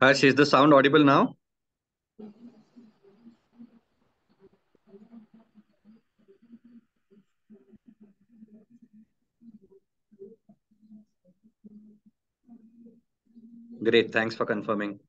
Harsh, is the sound audible now? Great, thanks for confirming.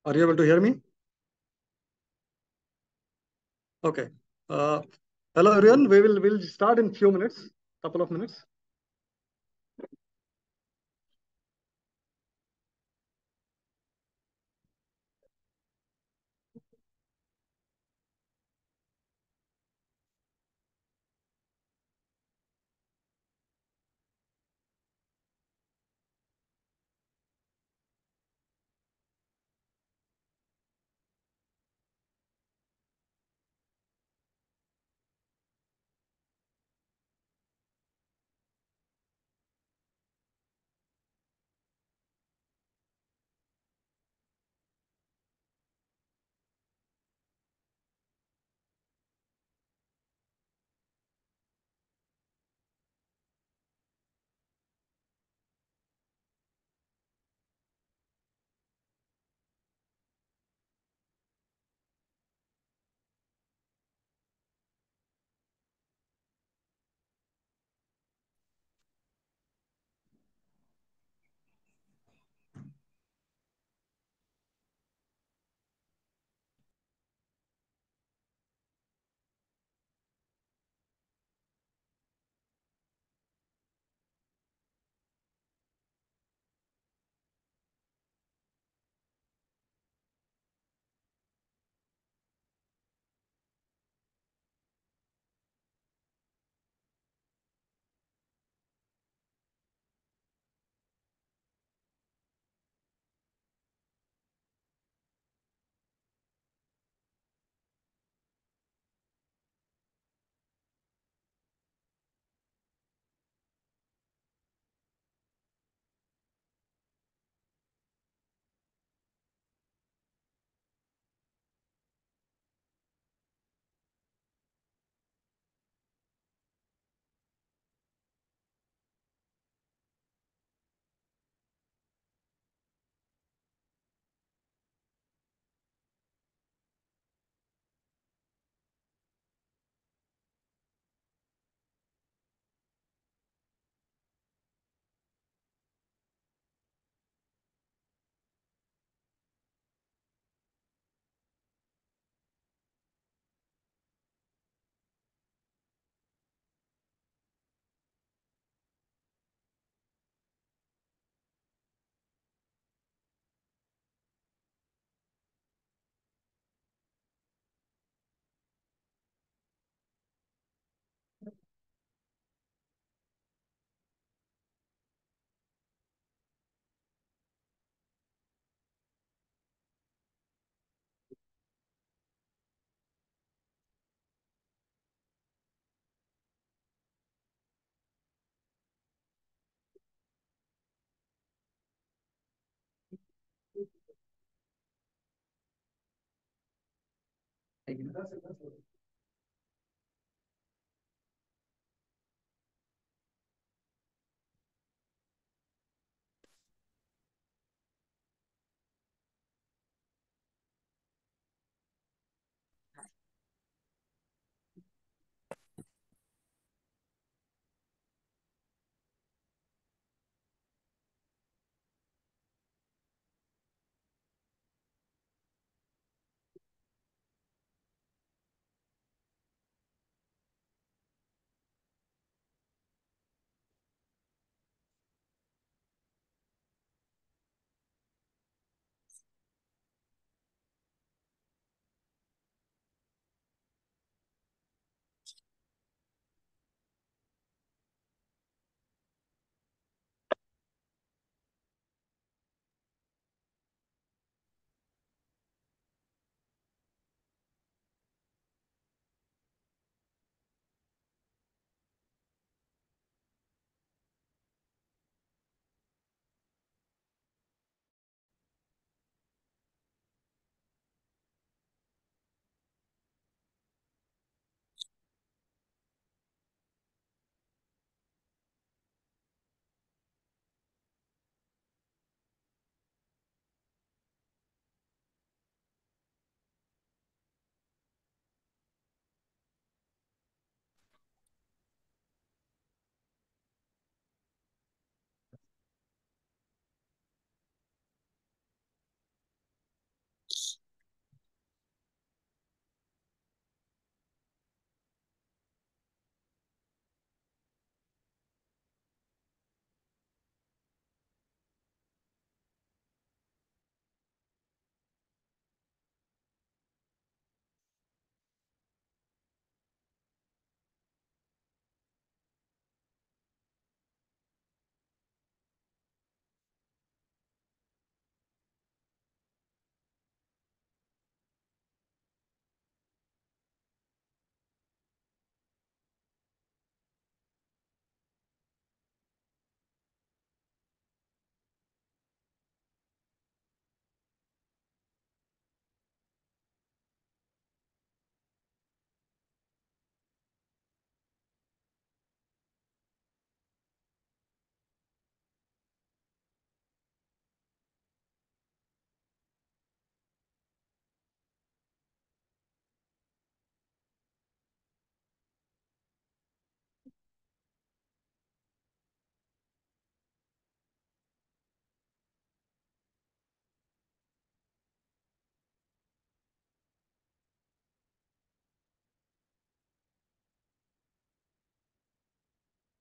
Are you able to hear me? Okay. Uh, Hello everyone. We'll start in few minutes, couple of minutes.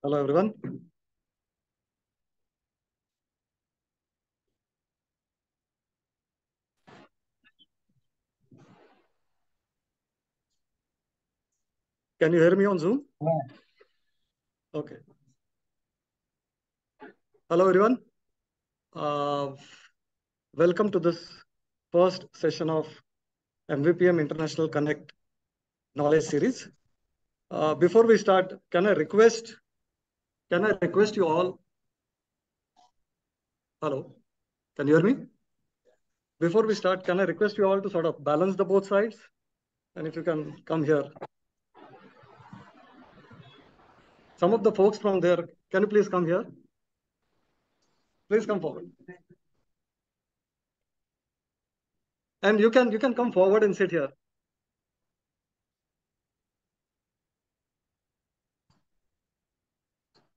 Hello, everyone. Can you hear me on Zoom? Yeah. Okay. Hello, everyone. Welcome to this first session of MVPM International Connect Knowledge Series. Before we start, can I request you all? Hello, can you hear me? Before we start, can I request you all to sort of balance the both sides? And if you can come here. Some of the folks from there, can you please come here? Please come forward. And you can come forward and sit here.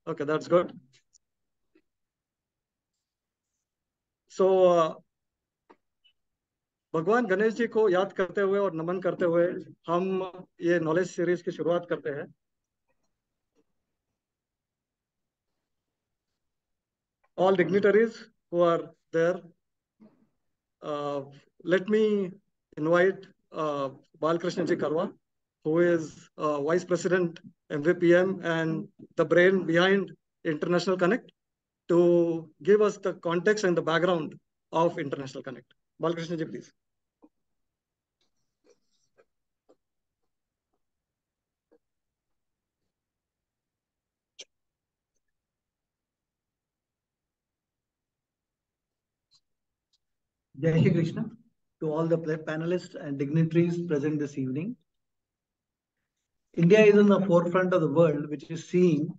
Okay, that's good. So भगवान गणेश जी को याद करते हुए और नमन करते हुए हम ये नॉलेज सीरीज की शुरुआत करते हैं. All dignitaries who are there, let me invite Balkrishna Ji Karwa, who is Vice President MVPM and the brain behind International Connect, to give us the context and the background of International Connect. Balkrishna Ji, please. Jai Shri Krishna to all the panelists and dignitaries present this evening. India is in the forefront of the world, which is seeing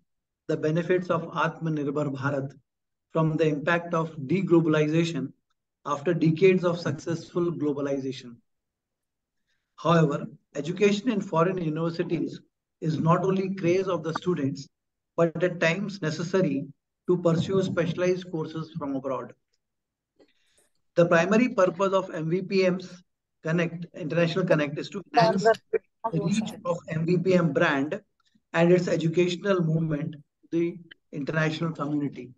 the benefits of Atmanirbhar Bharat from the impact of deglobalization after decades of successful globalization. However, education in foreign universities is not only craze of the students, but at times necessary to pursue specialized courses from abroad. The primary purpose of MVPM's Connect, International Connect, is to enhance the reach of MVPM brand and its educational movement to the international community.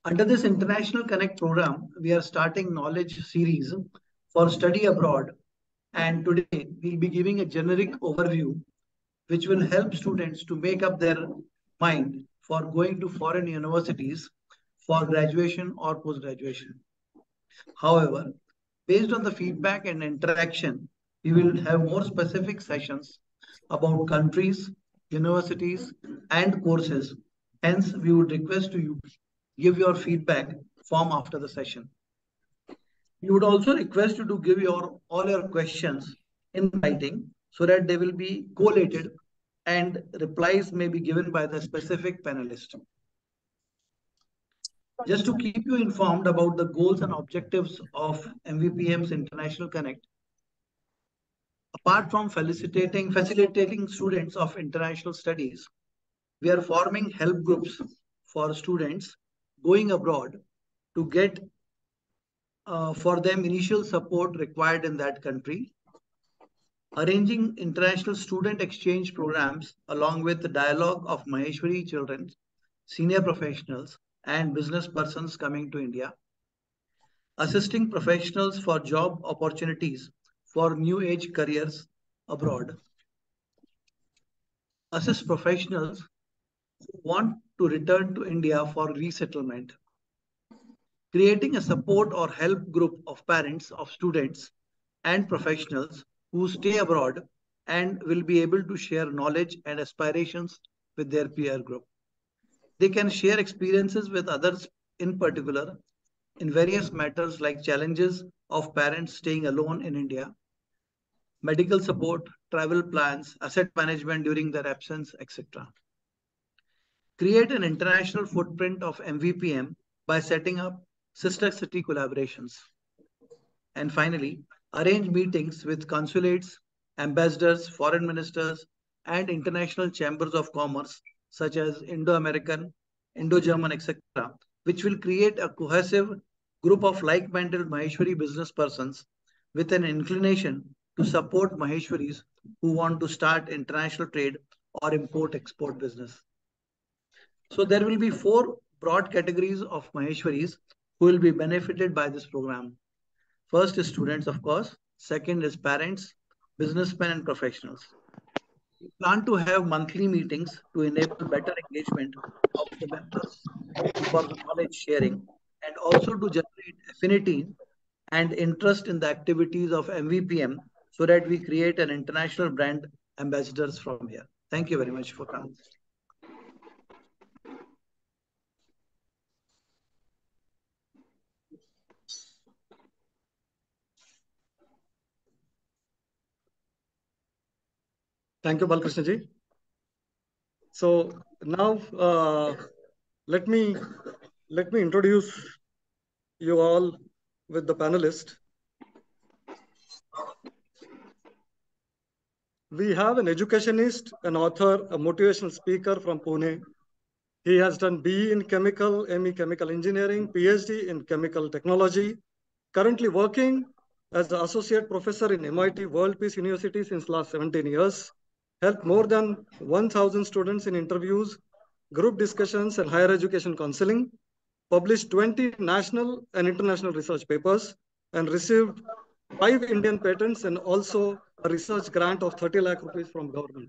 Under this International Connect program, we are starting knowledge series for study abroad. And today we'll be giving a generic overview, which will help students to make up their mind for going to foreign universities for graduation or post-graduation. However, based on the feedback and interaction, we will have more specific sessions about countries, universities, and courses. Hence, we would request to you give your feedback form after the session. We would also request you to give all your questions in writing so that they will be collated and replies may be given by the specific panelist. Just to keep you informed about the goals and objectives of MVPM's International Connect, apart from facilitating students of international studies, we are forming help groups for students going abroad to get for them initial support required in that country, arranging international student exchange programs along with the dialogue of Maheshwari children, senior professionals, and business persons coming to India, assisting professionals for job opportunities for new age careers abroad, assist professionals who want to return to India for resettlement, creating a support or help group of parents of students and professionals who stay abroad and will be able to share knowledge and aspirations with their peer group. They can share experiences with others, in particular, in various matters like challenges of parents staying alone in India, medical support, travel plans, asset management during their absence, etc. Create an international footprint of MVPM by setting up sister city collaborations. And finally, arrange meetings with consulates, ambassadors, foreign ministers, and international chambers of commerce, such as Indo-American, Indo-German, etc., which will create a cohesive group of like-minded Maheshwari business persons with an inclination to support Maheshwaris who want to start international trade or import-export business. So there will be 4 broad categories of Maheshwaris who will be benefited by this program. First is students, of course. Second is parents, businessmen, and professionals. We plan to have monthly meetings to enable better engagement of the members for the knowledge sharing and also to generate affinity and interest in the activities of MVPM so that we create an international brand ambassadors from here. Thank you very much for coming. Thank you, Balkrishna ji. So now let me introduce you all with the panelist. We have an educationist, an author, a motivational speaker from Pune. He has done BE in chemical, ME chemical engineering, PhD in chemical technology, currently working as the associate professor in MIT World Peace University since last 17 years, helped more than 1,000 students in interviews, group discussions, and higher education counseling, published 20 national and international research papers, and received 5 Indian patents and also a research grant of 30 lakh rupees from government.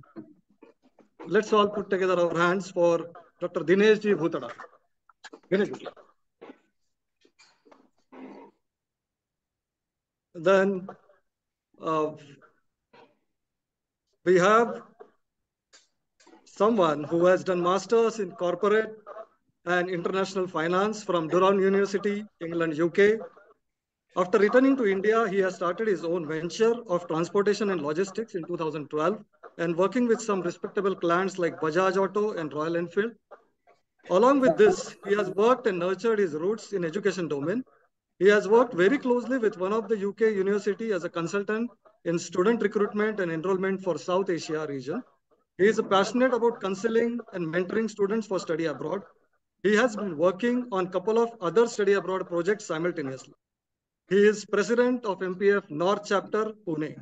Let's all put together our hands for Dr. Dinesh Ji Bhutada. Dinesh Ji. Then we have someone who has done masters in corporate and international finance from Durham University, England, UK. After returning to India, he has started his own venture of transportation and logistics in 2012 and working with some respectable clients like Bajaj Auto and Royal Enfield. Along with this, he has worked and nurtured his roots in education domain. He has worked very closely with one of the UK university as a consultant in student recruitment and enrollment for South Asia region. He is passionate about counseling and mentoring students for study abroad. He has been working on a couple of other study abroad projects simultaneously. He is president of MPF North Chapter, Pune.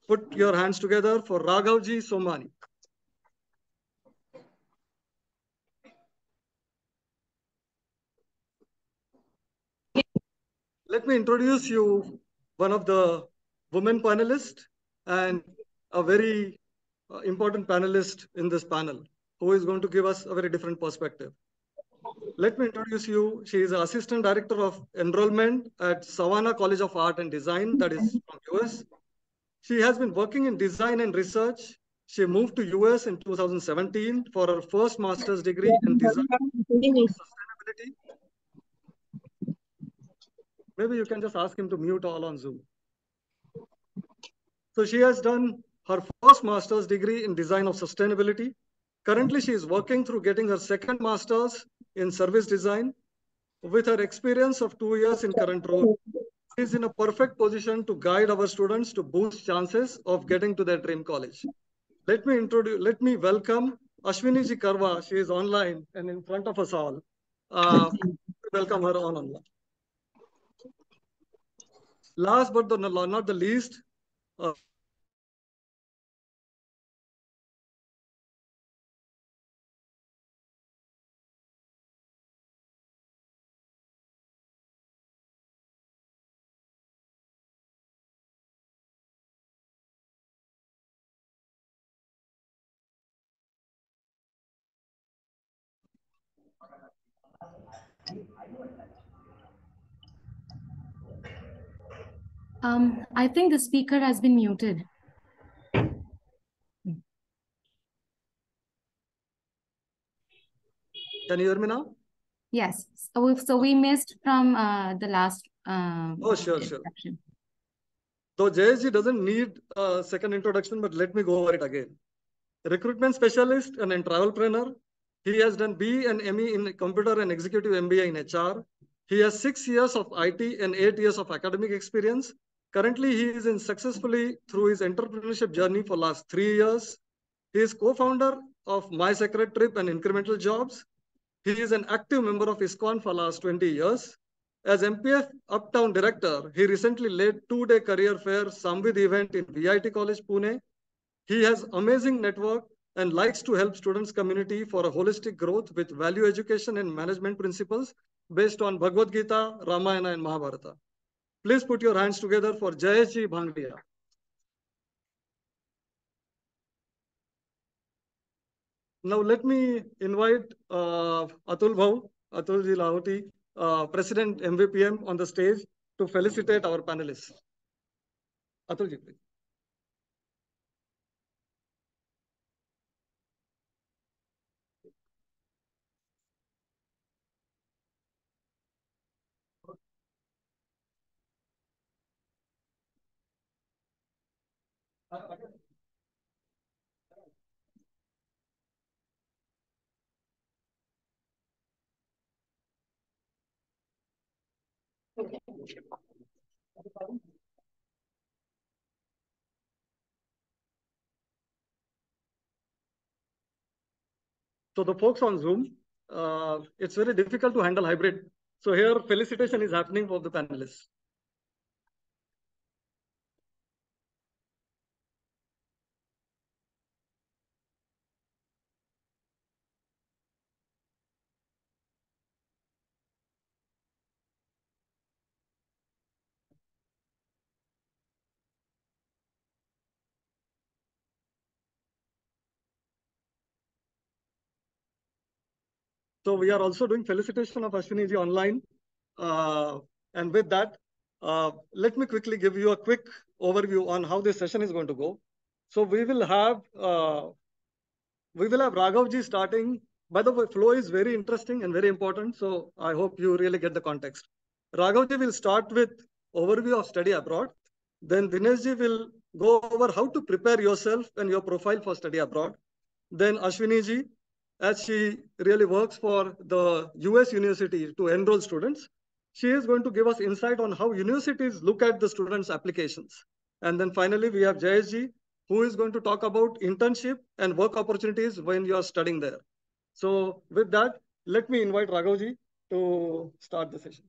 Put your hands together for Raghavji Somani. Let me introduce you one of the women panelists and a very important panelist in this panel who is going to give us a very different perspective. Let me introduce you. She is Assistant Director of Enrollment at Savannah College of Art and Design, that is from US. She has been working in design and research. She moved to US in 2017 for her first master's degree in design and sustainability. Maybe you can just ask him to mute all on Zoom. So she has done her first master's degree in design of sustainability. Currently, she is working through getting her second master's in service design. With her experience of 2 years in current role, she is in a perfect position to guide our students to boost chances of getting to their dream college. Let me welcome Ashwini Ji Karwa. She is online and in front of us all. Welcome her on online. Last but not the least, I think the speaker has been muted. Can you hear me now? Yes. So we missed from the last. Oh, sure. So JSG doesn't need a second introduction, but let me go over it again. Recruitment specialist and a travelpreneur. He has done B and ME in computer and executive MBA in HR. He has 6 years of IT and 8 years of academic experience. Currently, he is in successfully through his entrepreneurship journey for last 3 years. He is co-founder of My Secret Trip and Incremental Jobs. He is an active member of ISKCON for last 20 years. As MPF Uptown Director, he recently led 2-day career fair Samvid event in VIT College, Pune. He has amazing network and likes to help students community for a holistic growth with value education and management principles based on Bhagavad Gita, Ramayana, and Mahabharata. Please put your hands together for Jayesh Bhangdiya. Now let me invite Atulji Lahoti, President MVPM, on the stage to felicitate our panelists. Atulji, please. So the folks on Zoom, it's very difficult to handle hybrid. So here felicitation is happening for the panelists. So we are also doing felicitation of Ashwini ji online. And with that, let me quickly give you a quick overview on how this session is going to go. So we will have Raghav ji starting. By the way, flow is very interesting and very important. So I hope you really get the context. Raghav ji will start with overview of study abroad. Then Dinesh ji will go over how to prepare yourself and your profile for study abroad. Then Ashwini ji, as she really works for the US university to enroll students, she is going to give us insight on how universities look at the students' applications. And then finally, we have Jayesh ji, who is going to talk about internship and work opportunities when you are studying there. So with that, let me invite Raghav ji to start the session.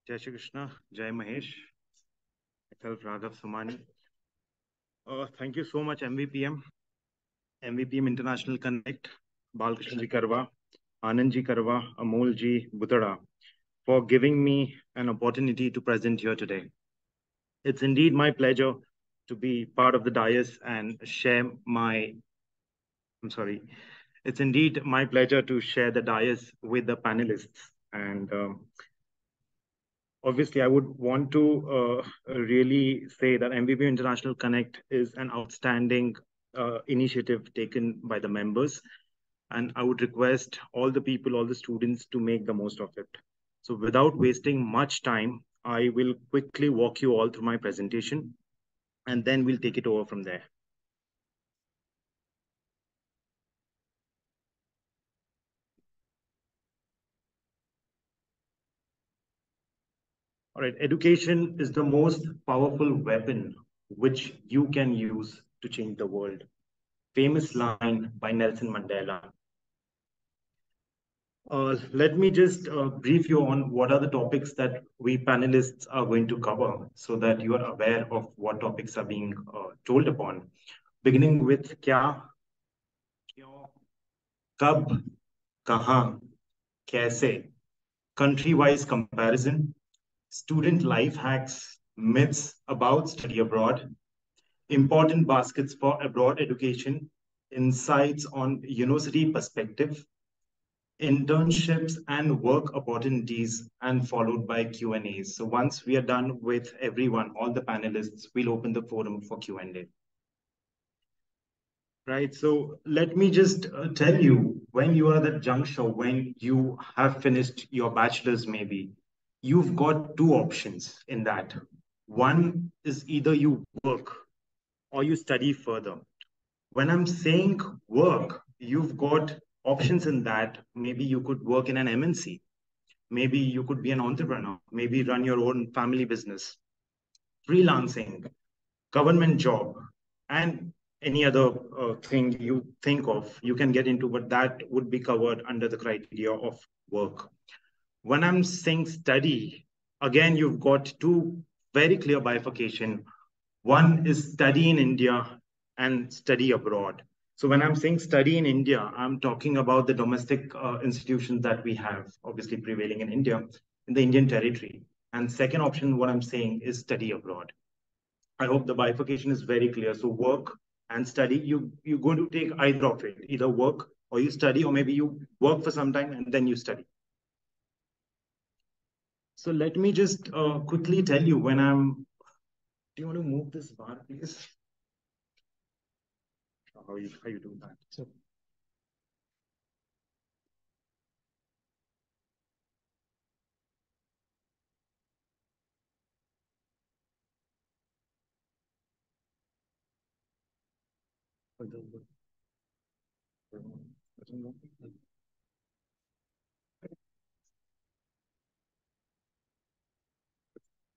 Jai Shri Krishna, Jai Mahesh, myself Raghav Somani. Thank you so much, MVPM International Connect, Balkrishna ji Karwa, Anand ji Karwa, Amol ji Butara, for giving me an opportunity to present here today. It's indeed my pleasure to be part of the dais and share it's indeed my pleasure to share the dais with the panelists. And obviously, I would want to really say that MVPM International Connect is an outstanding initiative taken by the members. And I would request all the people, all the students to make the most of it. So without wasting much time, I will quickly walk you all through my presentation, and then we'll take it over from there. All right, education is the most powerful weapon which you can use to change the world. Famous line by Nelson Mandela. Let me just brief you on what are the topics that we panelists are going to cover so that you are aware of what topics are being told upon. Beginning with kya, kyun, kab, kahan, kaise, country-wise comparison, student life hacks, myths about study abroad, important baskets for abroad education, insights on university perspective, internships and work opportunities, and followed by Q&As. So once we are done with everyone, all the panelists, we'll open the forum for Q&A. Right, so let me just tell you, when you are at that juncture, when you have finished your bachelor's maybe, you've got two options in that. One is either you work or you study further. When I'm saying work, you've got options in that. Maybe you could work in an MNC. Maybe you could be an entrepreneur. Maybe run your own family business. Freelancing, government job, and any other thing you think of, you can get into, but that would be covered under the criteria of work. When I'm saying study, again, you've got two very clear bifurcation. One is study in India and study abroad. So when I'm saying study in India, I'm talking about the domestic institutions that we have, obviously prevailing in India, in the Indian territory. And second option, what I'm saying is study abroad. I hope the bifurcation is very clear. So work and study, you're going to take either of it, either work or you study, or maybe you work for some time and then you study. So let me just quickly tell you when I'm, do you want to move this bar, please? How you do that? So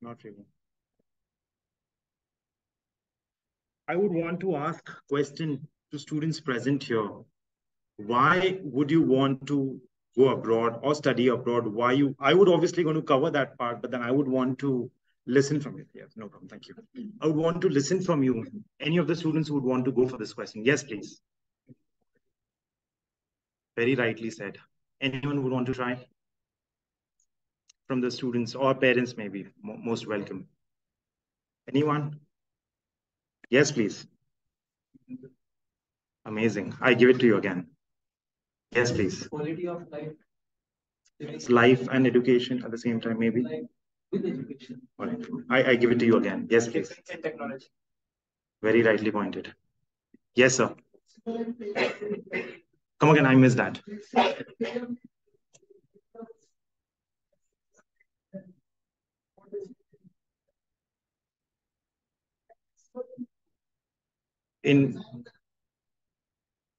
not really. I would want to ask a question to students present here. Why would you want to go abroad or study abroad? I would obviously going to cover that part, but then I would want to listen from you. Yes, no problem. Thank you. I would want to listen from you. Any of the students who would want to go for this question? Yes, please. Very rightly said. Anyone who would want to try? From the students or parents, maybe. Most welcome. Anyone? Yes, please. Amazing. I give it to you again. Yes, please. Quality of life. It's life and education at the same time, maybe. With education. All right. I give it to you again. Yes, please. And technology. Very rightly pointed. Yes, sir. Come again, I missed that.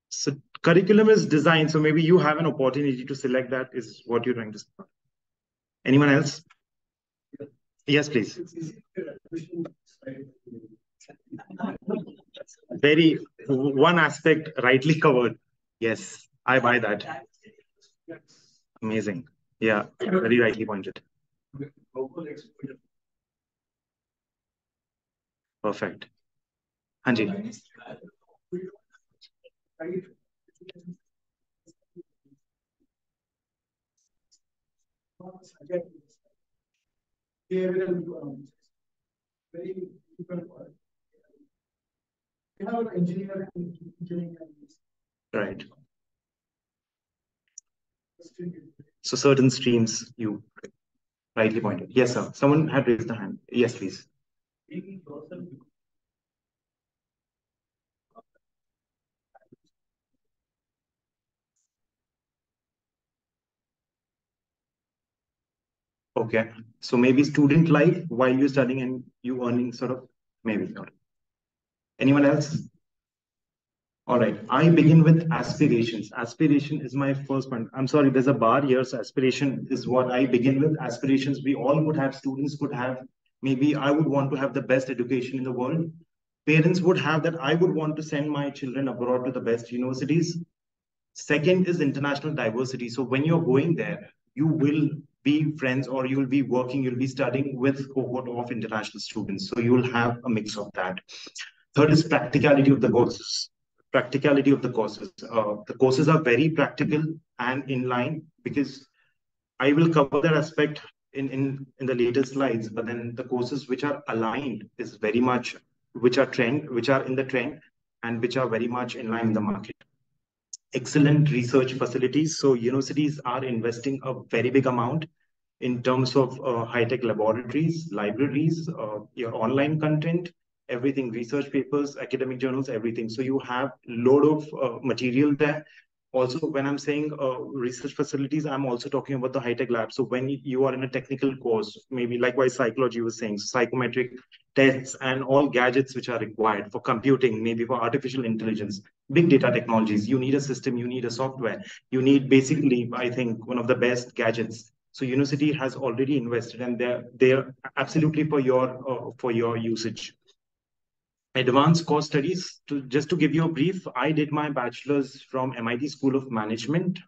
So curriculum is designed, so maybe you have an opportunity to select that is what you're trying to say. Anyone else? Yes, please. Very one aspect rightly covered. Yes, I buy that. Amazing. Yeah, very rightly pointed. Perfect. Hanji. Right. So certain streams you rightly pointed. Yes, sir. Someone had raised the hand. Yes, please. Okay. So maybe student life while you're studying and you earning sort of maybe not. Anyone else? All right. I begin with aspirations. Aspiration is my first point. I'm sorry, there's a bar here. So aspiration is what I begin with. Aspirations we all would have, students would have. Maybe I would want to have the best education in the world. Parents would have that. I would want to send my children abroad to the best universities. Second is international diversity. So when you're going there, you will be friends or you'll be working, you'll be studying with cohort of international students. So you'll have a mix of that. Third is practicality of the courses. Practicality of the courses. The courses are very practical and in line because I will cover that aspect in the later slides, but then the courses which are aligned is very much, which are in the trend and which are very much in line with the market. Excellent research facilities. So universities are investing a very big amount in terms of high-tech laboratories, libraries, your online content, everything, research papers, academic journals, everything. So you have load of material there. Also, when I'm saying research facilities, I'm also talking about the high-tech lab. So when you are in a technical course, maybe likewise psychology was saying, psychometric tests and all gadgets which are required for computing, maybe for artificial intelligence, big data technologies, you need a system, you need a software, you need basically, I think, one of the best gadgets. So university has already invested and they're absolutely for your usage. Advanced course studies, just to give you a brief, I did my bachelor's from MIT School of Management.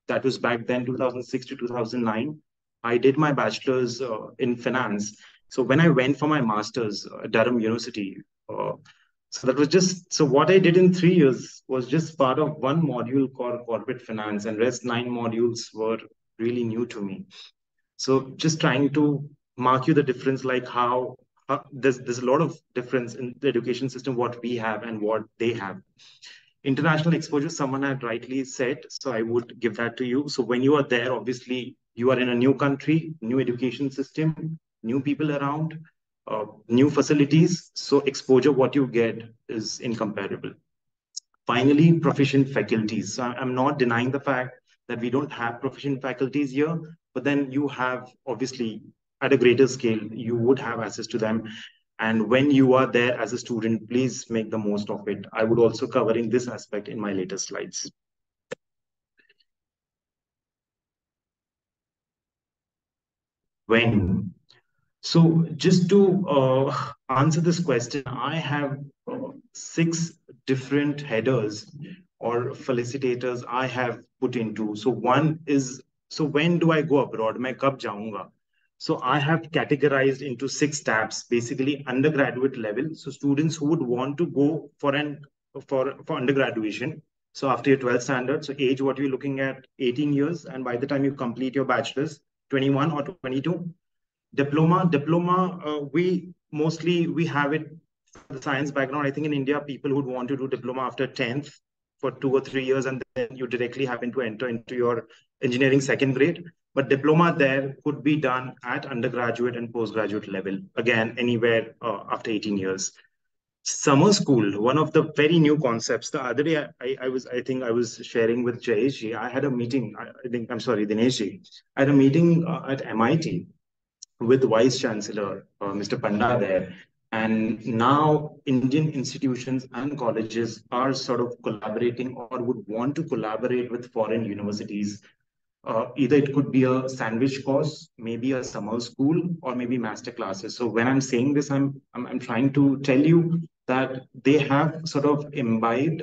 That was back then 2006 to 2009. I did my bachelor's in finance So when I went for my master's at Durham University, so that was just, so what I did in 3 years was just part of one module called corporate finance, and rest 9 modules were really new to me. So just trying to mark you the difference, like how there's a lot of difference in the education system, what we have and what they have. International exposure, someone had rightly said, so I would give that to you. So when you are there, obviously you are in a new country, new education system, new people around, new facilities. So exposure, what you get is incomparable. Finally, proficient faculties. So I'm not denying the fact that we don't have proficient faculties here, but then you have, obviously, at a greater scale, you would have access to them. And when you are there as a student, please make the most of it. I would also covering this aspect in my later slides. When? So just to answer this question, I have 6 different headers or felicitators I have put into. So one is, so when do I go abroad? Main kab jaunga? So I have categorized into 6 tabs, basically undergraduate level. So students who would want to go for undergraduation. So after your 12th standard, so age, what you're looking at, 18 years. And by the time you complete your bachelor's, 21 or 22. Diploma, we have it for the science background. I think in India, people would want to do diploma after 10th for 2 or 3 years, and then you directly happen to enter into your engineering second grade. But diploma there could be done at undergraduate and postgraduate level, again, anywhere after 18 years. Summer school, one of the very new concepts. The other day, I think I was sharing with Jayesh. I had a meeting. Dinesh ji. I had a meeting at MIT with Vice Chancellor, Mr. Panda there. And now Indian institutions and colleges are sort of collaborating or would want to collaborate with foreign universities. Either it could be a sandwich course, maybe a summer school, or maybe master classes. So when I'm saying this, I'm trying to tell you that they have sort of imbibed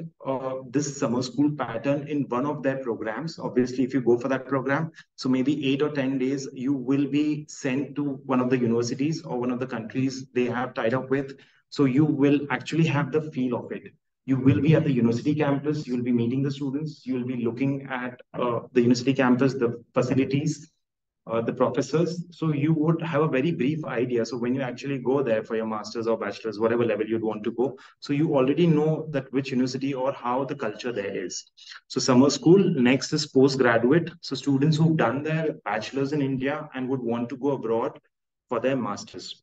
this summer school pattern in one of their programs. Obviously, if you go for that program, so maybe 8 or 10 days, you will be sent to one of the universities or one of the countries they have tied up with. So you will actually have the feel of it. You will be at the university campus, you will be meeting the students, you will be looking at the university campus, the facilities, the professors. So you would have a very brief idea. So when you actually go there for your master's or bachelor's, whatever level you'd want to go, so you already know that which university or how the culture there is. So summer school, next is postgraduate. So students who've done their bachelor's in India and would want to go abroad for their master's,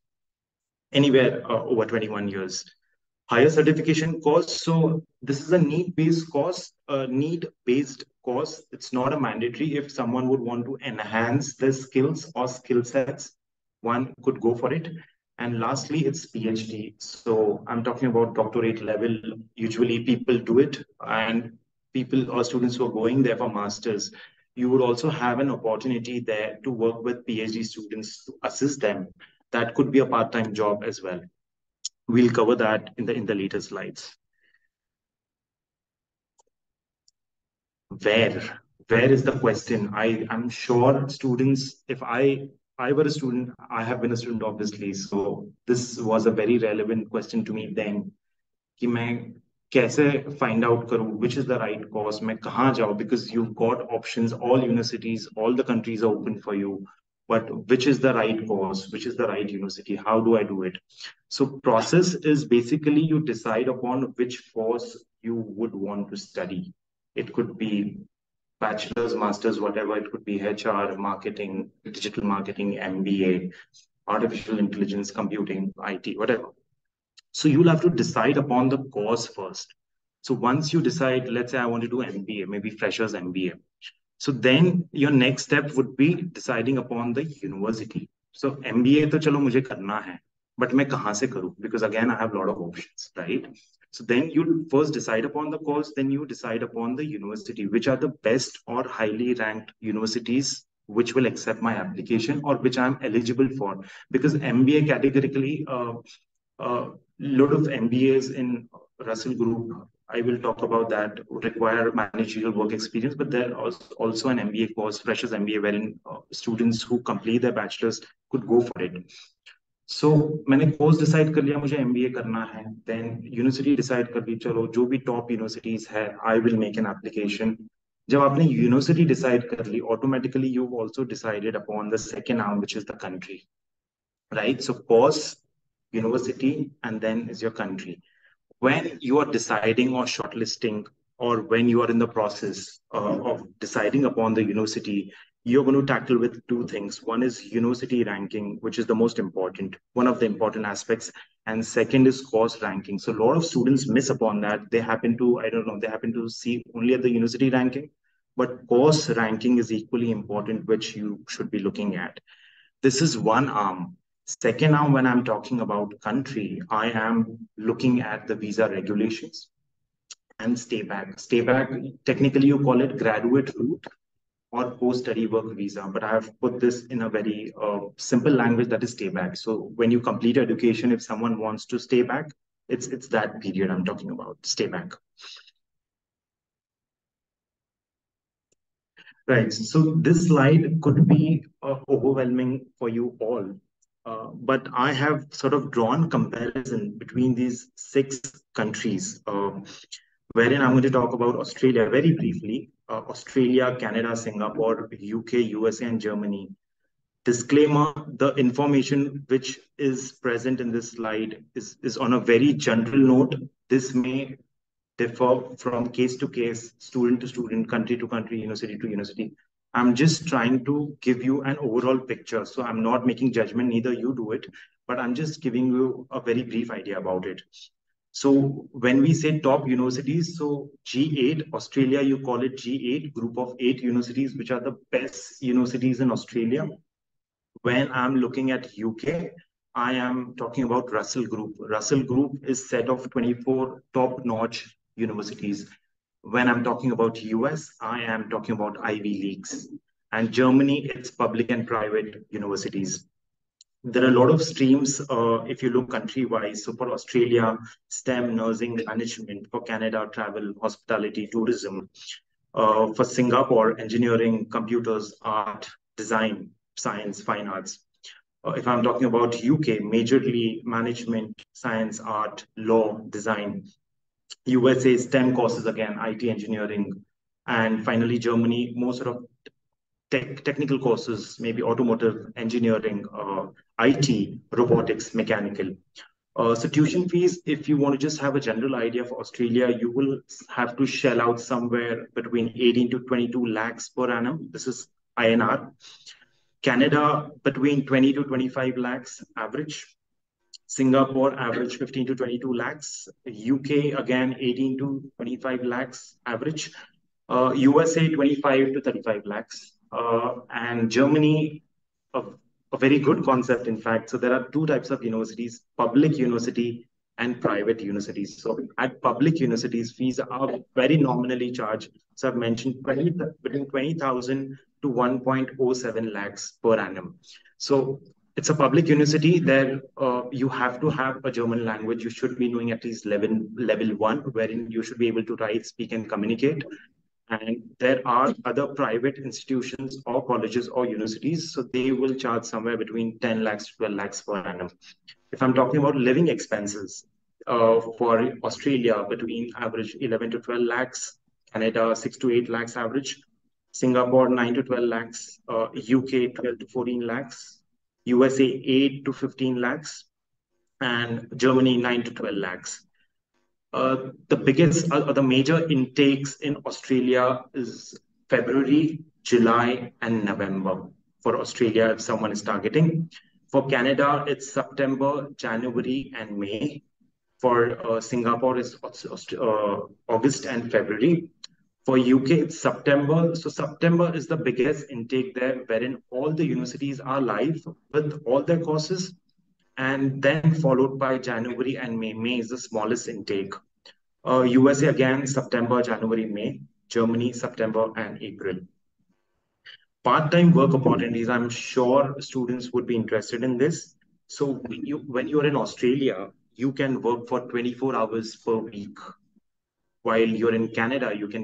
anywhere over 21 years. Higher certification course. So this is a need-based course, need-based course. It's not a mandatory. If someone would want to enhance their skills or skill sets, one could go for it. And lastly, it's PhD. So I'm talking about doctorate level. Usually people do it, and people or students who are going there for masters, you would also have an opportunity there to work with PhD students to assist them. That could be a part-time job as well. We'll cover that in the later slides. Where is the question? I'm sure students, if I were a student, I have been a student obviously, so this was a very relevant question to me then. कि मैं कैसे find out करूँ which is the right course, मैं कहाँ जाऊँ, because you've got options, all universities, all the countries are open for you. But which is the right course? Which is the right university? How do I do it? So process is basically you decide upon which course you would want to study. It could be bachelor's, master's, whatever. It could be HR, marketing, digital marketing, MBA, artificial intelligence, computing, IT, whatever. So you'll have to decide upon the course first. So once you decide, let's say I want to do MBA, maybe freshers MBA. So then your next step would be deciding upon the university. So MBA to chalo mujhe karna hai, but मैं कहाँ से करूँ? Because again, I have a lot of options, right? So then you first decide upon the course, then you decide upon the university, which are the best or highly ranked universities which will accept my application or which I'm eligible for. Because MBA categorically, lot of MBAs in Russell Group, I will talk about that, require managerial work experience, but there is also an MBA course, freshers MBA, wherein students who complete their bachelor's could go for it. सो मैंने course decide कर लिया, मुझे MBA करना है, then university decide कर ली, चलो जो भी टॉप यूनिवर्सिटीज है I will make an application. जब आपने यूनिवर्सिटी डिसाइड कर ली, automatically you also decided upon the second arm which is the country, right? So course, university, and then is your country. When you are deciding or shortlisting, or when you are in the process of deciding upon the university, you're going to tackle with two things. One is university ranking, which is the most important, one of the important aspects, and second is course ranking. So a lot of students miss upon that. They happen to, I don't know, they happen to see only at the university ranking, but course ranking is equally important, which you should be looking at. This is one arm. Second arm, when I'm talking about country, I am looking at the visa regulations and stay back. Stay back, technically you call it graduate route or post-study work visa, but I have put this in a very simple language, that is stay back. So when you complete education, if someone wants to stay back, it's that period I'm talking about, stay back. Right. So this slide could be overwhelming for you all, but I have sort of drawn comparison between these 6 countries, wherein I'm going to talk about Australia very briefly. Australia, Canada, Singapore, UK, USA, and Germany. Disclaimer, the information which is present in this slide is on a very general note. This may differ from case to case, student to student, country to country, university to university. I'm just trying to give you an overall picture. So I'm not making judgment, neither you do it, but I'm just giving you a very brief idea about it. So when we say top universities, so G8, Australia, you call it G8, group of 8 universities, which are the best universities in Australia. When I'm looking at UK, I am talking about Russell Group. Russell Group is set of 24 top-notch universities. When I'm talking about US, I am talking about Ivy Leagues. And Germany, it's public and private universities. There are a lot of streams if you look country-wise. So for Australia, STEM, nursing, management. For Canada, travel, hospitality, tourism. For Singapore, engineering, computers, art, design, science, fine arts. If I'm talking about UK, majorly management, science, art, law, design. USA, STEM courses again, IT, engineering. And finally, Germany, more sort of technical courses, maybe automotive, engineering, IT, robotics, mechanical. So tuition fees, if you want to just have a general idea for Australia, you will have to shell out somewhere between 18 to 22 lakhs per annum. This is INR. Canada, between 20 to 25 lakhs average. Singapore, average 15 to 22 lakhs. UK, again, 18 to 25 lakhs average. USA, 25 to 35 lakhs. And Germany, a very good concept, in fact. So there are 2 types of universities, public university and private universities. So at public universities, fees are very nominally charged. So I've mentioned between 20,000 to 1.07 lakhs per annum. So it's a public university. There you have to have a German language. You should be knowing at least level 1, wherein you should be able to write, speak, and communicate. And there are other private institutions or colleges or universities, so they will charge somewhere between 10 lakhs to 12 lakhs per annum. If I'm talking about living expenses, for Australia, between average 11 to 12 lakhs, Canada 6 to 8 lakhs average, Singapore 9 to 12 lakhs, UK 12 to 14 lakhs, USA 8 to 15 lakhs, and Germany 9 to 12 lakhs. The biggest, the major intakes in Australia is February, July, and November. For Australia, if someone is targeting. For Canada, it's September, January, and May. For Singapore, it's August and February. For UK, it's September. So September is the biggest intake there, wherein all the universities are live with all their courses, and then followed by January and May. May is the smallest intake. USA again, September, January, May. Germany, September, and April. Part-time work opportunities, I'm sure students would be interested in this. So when you're in Australia, you can work for 24 hours per week. While you're in Canada, UK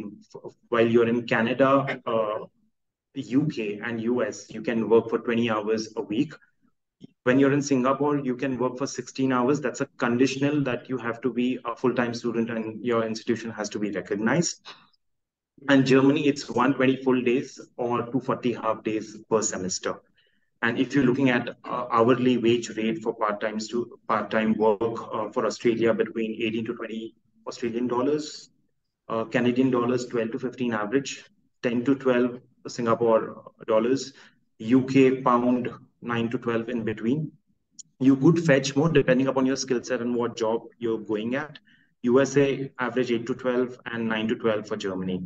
and US, you can work for 20 hours a week. When you're in Singapore, you can work for 16 hours. That's a conditional that you have to be a full-time student and your institution has to be recognized. And Germany, it's 120 full days or 240 half days per semester. And if you're looking at hourly wage rate for part-time work for Australia, between 18 to 20 Australian dollars, Canadian dollars 12 to 15 average, 10 to 12 Singapore dollars, UK pound 9 to 12 in between. You could fetch more depending upon your skill set and what job you're going at. USA average 8 to 12 and 9 to 12 for Germany.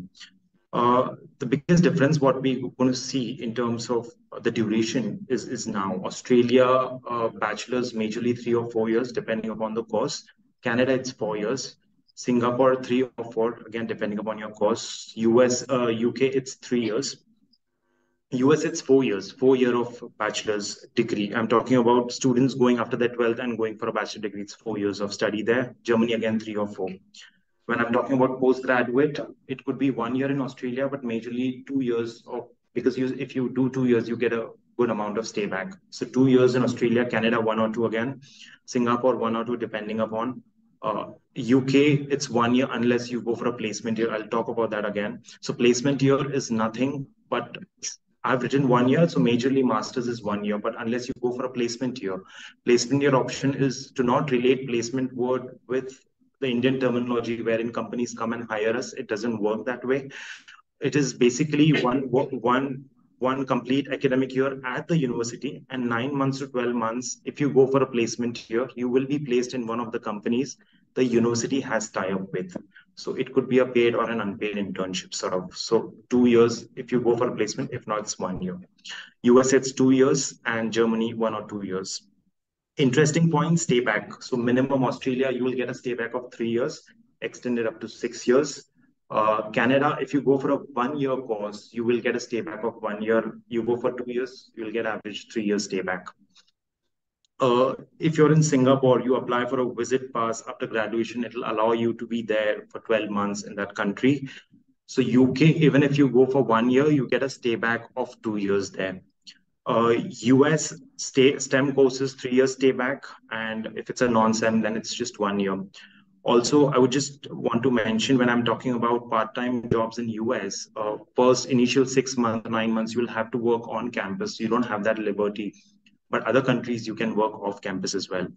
The biggest difference, what we're going to see in terms of the duration is now Australia, bachelor's majorly 3 or 4 years, depending upon the course. Canada, it's 4 years. Singapore, 3 or 4, again, depending upon your course. UK, it's 3 years. US, it's 4 years, 4 year of bachelor's degree. I'm talking about students going after their 12th and going for a bachelor degree. It's 4 years of study there. Germany, again, 3 or 4. When I'm talking about postgraduate, it could be 1 year in Australia, but majorly 2 years because if you do 2 years, you get a good amount of stay back. So 2 years in Australia, Canada, 1 or 2 again, Singapore, 1 or 2, depending upon. UK, it's 1 year unless you go for a placement year. I'll talk about that again. So placement year is nothing, but I've written 1 year, so majorly masters is 1 year, but unless you go for a placement year option is to not relate placement word with the Indian terminology wherein companies come and hire us. It doesn't work that way. It is basically one complete academic year at the university and 9 months to 12 months. If you go for a placement year, you will be placed in one of the companies the university has tie-up with. So it could be a paid or an unpaid internship sort of. So 2 years if you go for a placement, if not, it's 1 year. US, it's 2 years, and Germany, 1 or 2 years. Interesting point, stay back. So minimum Australia, you will get a stay back of 3 years, extended up to 6 years. Canada, if you go for a 1 year course, you will get a stay back of 1 year. You go for 2 years, you will get average 3 years stay back. If you're in Singapore, you apply for a visit pass after graduation, it will allow you to be there for 12 months in that country. So UK, even if you go for 1 year, you get a stay back of 2 years there. US STEM courses, 3 years stay back, and if it's a non-STEM, then it's just 1 year. Also, I would just want to mention when I'm talking about part-time jobs in US, first initial 6 months, 9 months, you will have to work on campus. You don't have that liberty, but other countries you can work off campus as well.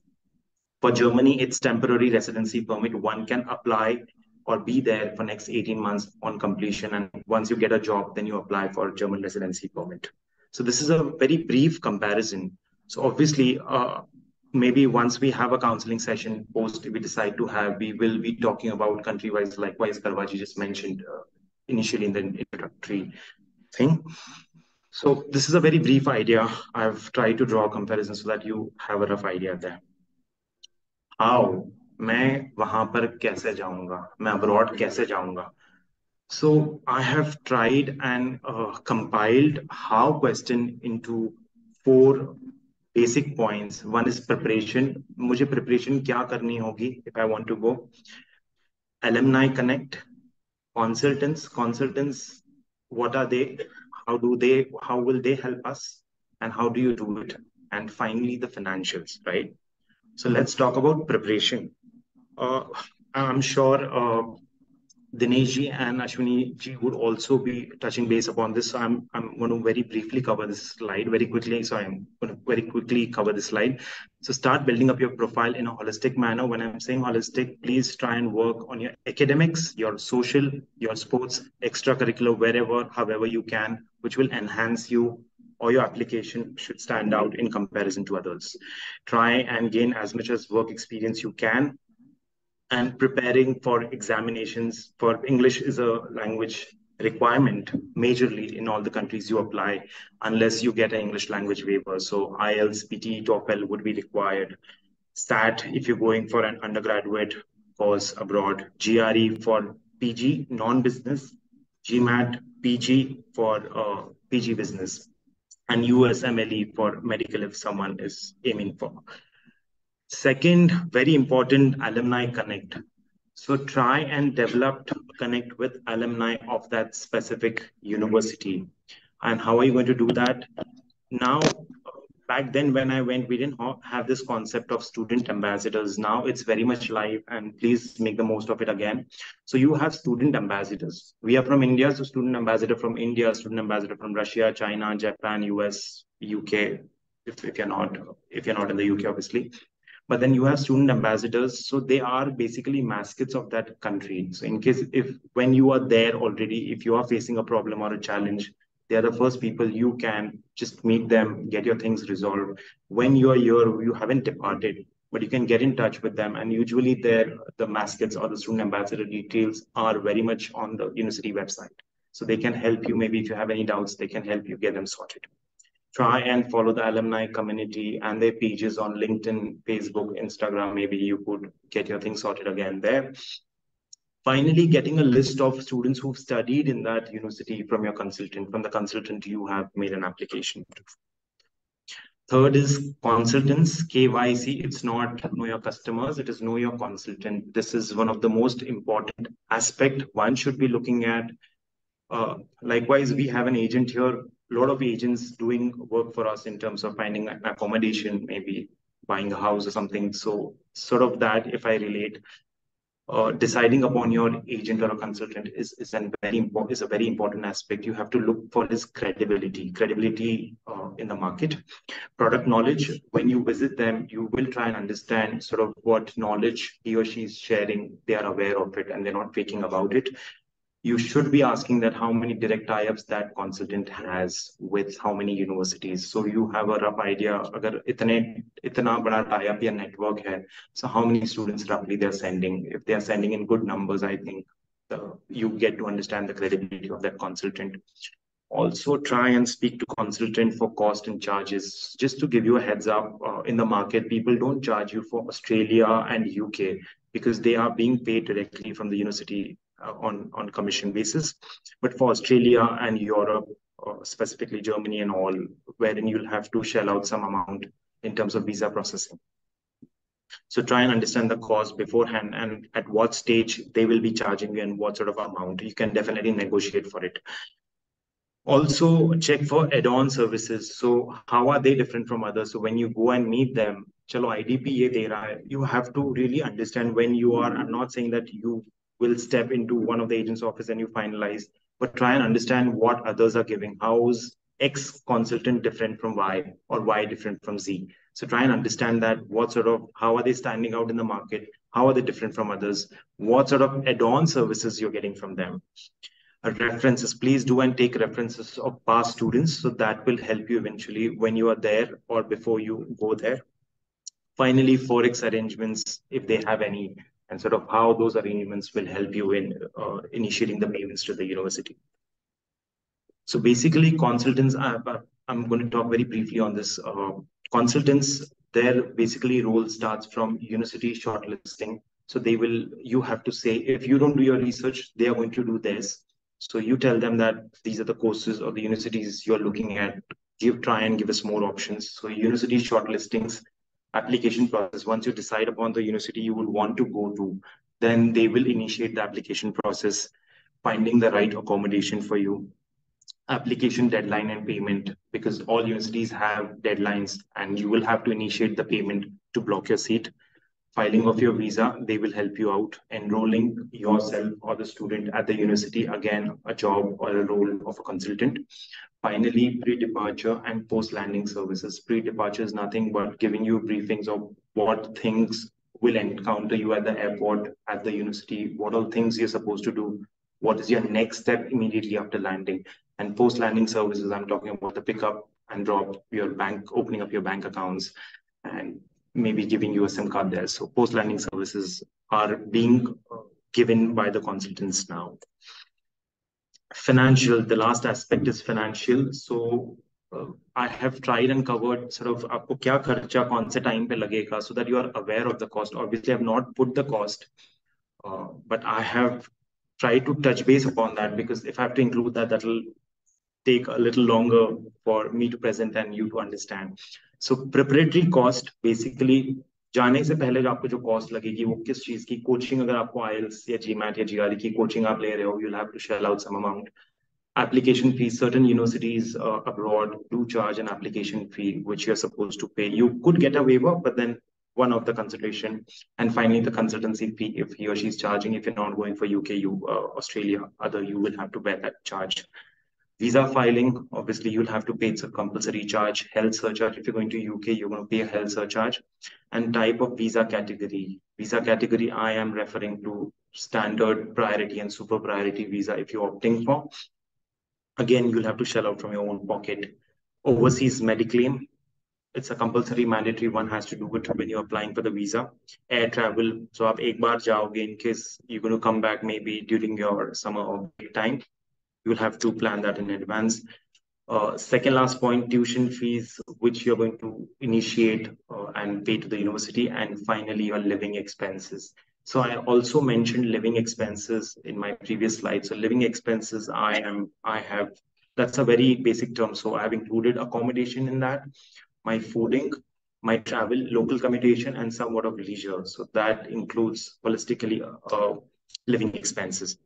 For Germany, it's temporary residency permit. One can apply or be there for next 18 months on completion, and once you get a job, then you apply for German residency permit. So this is a very brief comparison. So obviously, maybe once we have a counseling session post we decide to have, we will be talking about country-wise, likewise Karwaji just mentioned initially in the introductory thing. So this is a very brief idea. I've tried to draw a comparison so that you have a rough idea there. How? मैं वहां पर कैसे जाऊंगा? मैं abroad कैसे जाऊंगा? So I have tried and compiled how question into 4 basic points. One is preparation. मुझे preparation क्या करनी होगी if I want to go? Alumni Connect, consultants, what are they? How will they help us? And how do you do it? And finally, the financials, right? So let's talk about preparation. I'm sure Dinesh ji and Ashwini ji would also be touching base upon this. So I'm going to very briefly cover this slide very quickly. So I'm going to very quickly cover this slide. So start building up your profile in a holistic manner. When I'm saying holistic, please try and work on your academics, your social, your sports, extracurricular, wherever, however you can, which will enhance you, or your application should stand out in comparison to others. Try and gain as much as work experience you can. And preparing for examinations. For English is a language requirement majorly in all the countries you apply, unless you get an English language waiver. So IELTS, PT, TOEFL would be required. SAT if you're going for an undergraduate course abroad. GRE for PG, non-business. GMAT, PG for PG business. And USMLE for medical if someone is aiming for. Second, very important, Alumni Connect. So try and develop connect with alumni of that specific university. And how are you going to do that? Now, back then when I went, we didn't have this concept of student ambassadors. Now it's very much live, and please make the most of it again. So you have student ambassadors. We are from India, so student ambassador from India, student ambassador from Russia, China, Japan, US, UK. If you're not in the UK, obviously. But then you have student ambassadors, so they are basically mascots of that country. So in case if when you are there already, if you are facing a problem or a challenge, they are the first people you can just meet them, get your things resolved. When you are here, you haven't departed, but you can get in touch with them. And usually the mascots or the student ambassador details are very much on the university website. So they can help you. Maybe if you have any doubts, they can help you get them sorted. Try and follow the alumni community and their pages on LinkedIn, Facebook, Instagram. Maybe you could get your things sorted again there. Finally, getting a list of students who've studied in that university from your consultant, from the consultant you have made an application to. Third is consultants, KYC. It's not know your customers, it is know your consultant. This is one of the most important aspect one should be looking at. Likewise, we have an agent here, a lot of agents doing work for us in terms of finding an accommodation, maybe buying a house or something. So sort of that, if I relate, deciding upon your agent or a consultant is a very important aspect. You have to look for his credibility in the market. Product knowledge, when you visit them, you will try and understand sort of what knowledge he or she is sharing. They are aware of it and they're not faking about it. You should be asking that how many direct tie-ups that consultant has with how many universities. So you have a rough idea, agar itna bada tie-up ya network hai, so how many students roughly they're sending. If they're sending in good numbers, I think you get to understand the credibility of that consultant. Also try and speak to consultant for cost and charges. Just to give you a heads up, in the market, people don't charge you for Australia and UK because they are being paid directly from the university on commission basis. But for Australia and Europe, specifically Germany and all, wherein you'll have to shell out some amount in terms of visa processing. So try and understand the cost beforehand and at what stage they will be charging you and what sort of amount. You can definitely negotiate for it. Also check for add-on services. So how are they different from others? So when you go and meet them, chalo IDP ye de raha hai, you have to really understand when you are, I'm not saying that you will step into one of the agent's office and you finalize, but try and understand what others are giving. How's X consultant different from Y or Y different from Z? So try and understand that how are they standing out in the market? How are they different from others? What sort of add-on services you're getting from them? References, please do and take references of past students. So that will help you eventually when you are there or before you go there. Finally, Forex arrangements, if they have any, and sort of how those arrangements will help you in initiating the payments to the university. So basically consultants, I'm going to talk very briefly on this. Consultants, their basically role starts from university shortlisting. So you have to say, if you don't do your research, they are going to do theirs. So you tell them that these are the courses or the universities you're looking at. Try and give us more options. So university shortlistings, application process. Once you decide upon the university you would want to go to, then they will initiate the application process, finding the right accommodation for you, application deadline and payment, because all universities have deadlines and you will have to initiate the payment to block your seat. Filing of your visa, they will help you out. Enrolling yourself or the student at the university, again, a job or a role of a consultant. Finally, pre-departure and post-landing services. Pre-departure is nothing but giving you briefings of what things will encounter you at the airport, at the university, what all things you're supposed to do, what is your next step immediately after landing. And post-landing services, I'm talking about the pickup and drop, opening up your bank accounts, and maybe giving you a SIM card there. So post-landing services are being given by the consultants now. Financial, the last aspect is financial. So I have tried and covered sort of aapko kya kharcha kaun se time pe lagega, so that you are aware of the cost. Obviously, I have not put the cost, but I have tried to touch base upon that, because if I have to include that, that will take a little longer for me to present and you to understand. So preparatory cost, basically जाने से पहले आपको जो cost लगेगी वो किस चीज की, कोचिंग अगर आपको IELTS या GMAT या GRE की कोचिंग आप ले रहे हो, you'll have to shell out some amount. Application fees, certain universities abroad do charge an application fee, which you're supposed to pay. You could get a waiver, but then one of the consideration. And finally, the consultancy fee, if he or she's charging, if you're not going for UK, Australia, other, you will have to bear that charge. Visa filing, obviously, you'll have to pay. It's a compulsory charge. Health surcharge, if you're going to UK, you're going to pay a health surcharge. And type of visa category. Visa category, I am referring to standard, priority, and super priority visa if you're opting for. Again, you'll have to shell out from your own pocket. Overseas Mediclaim, it's a compulsory mandatory, one has to do it when you're applying for the visa. Air travel, so आप एक बार जाओगे in case you're going to come back maybe during your summer or break time, you'll have to plan that in advance. Second last point, tuition fees, which you're going to initiate and pay to the university. And finally, your living expenses. So I also mentioned living expenses in my previous slide. So living expenses, that's a very basic term. So I have included accommodation in that, my fooding, my travel, local accommodation, and somewhat of leisure. So that includes holistically living expenses.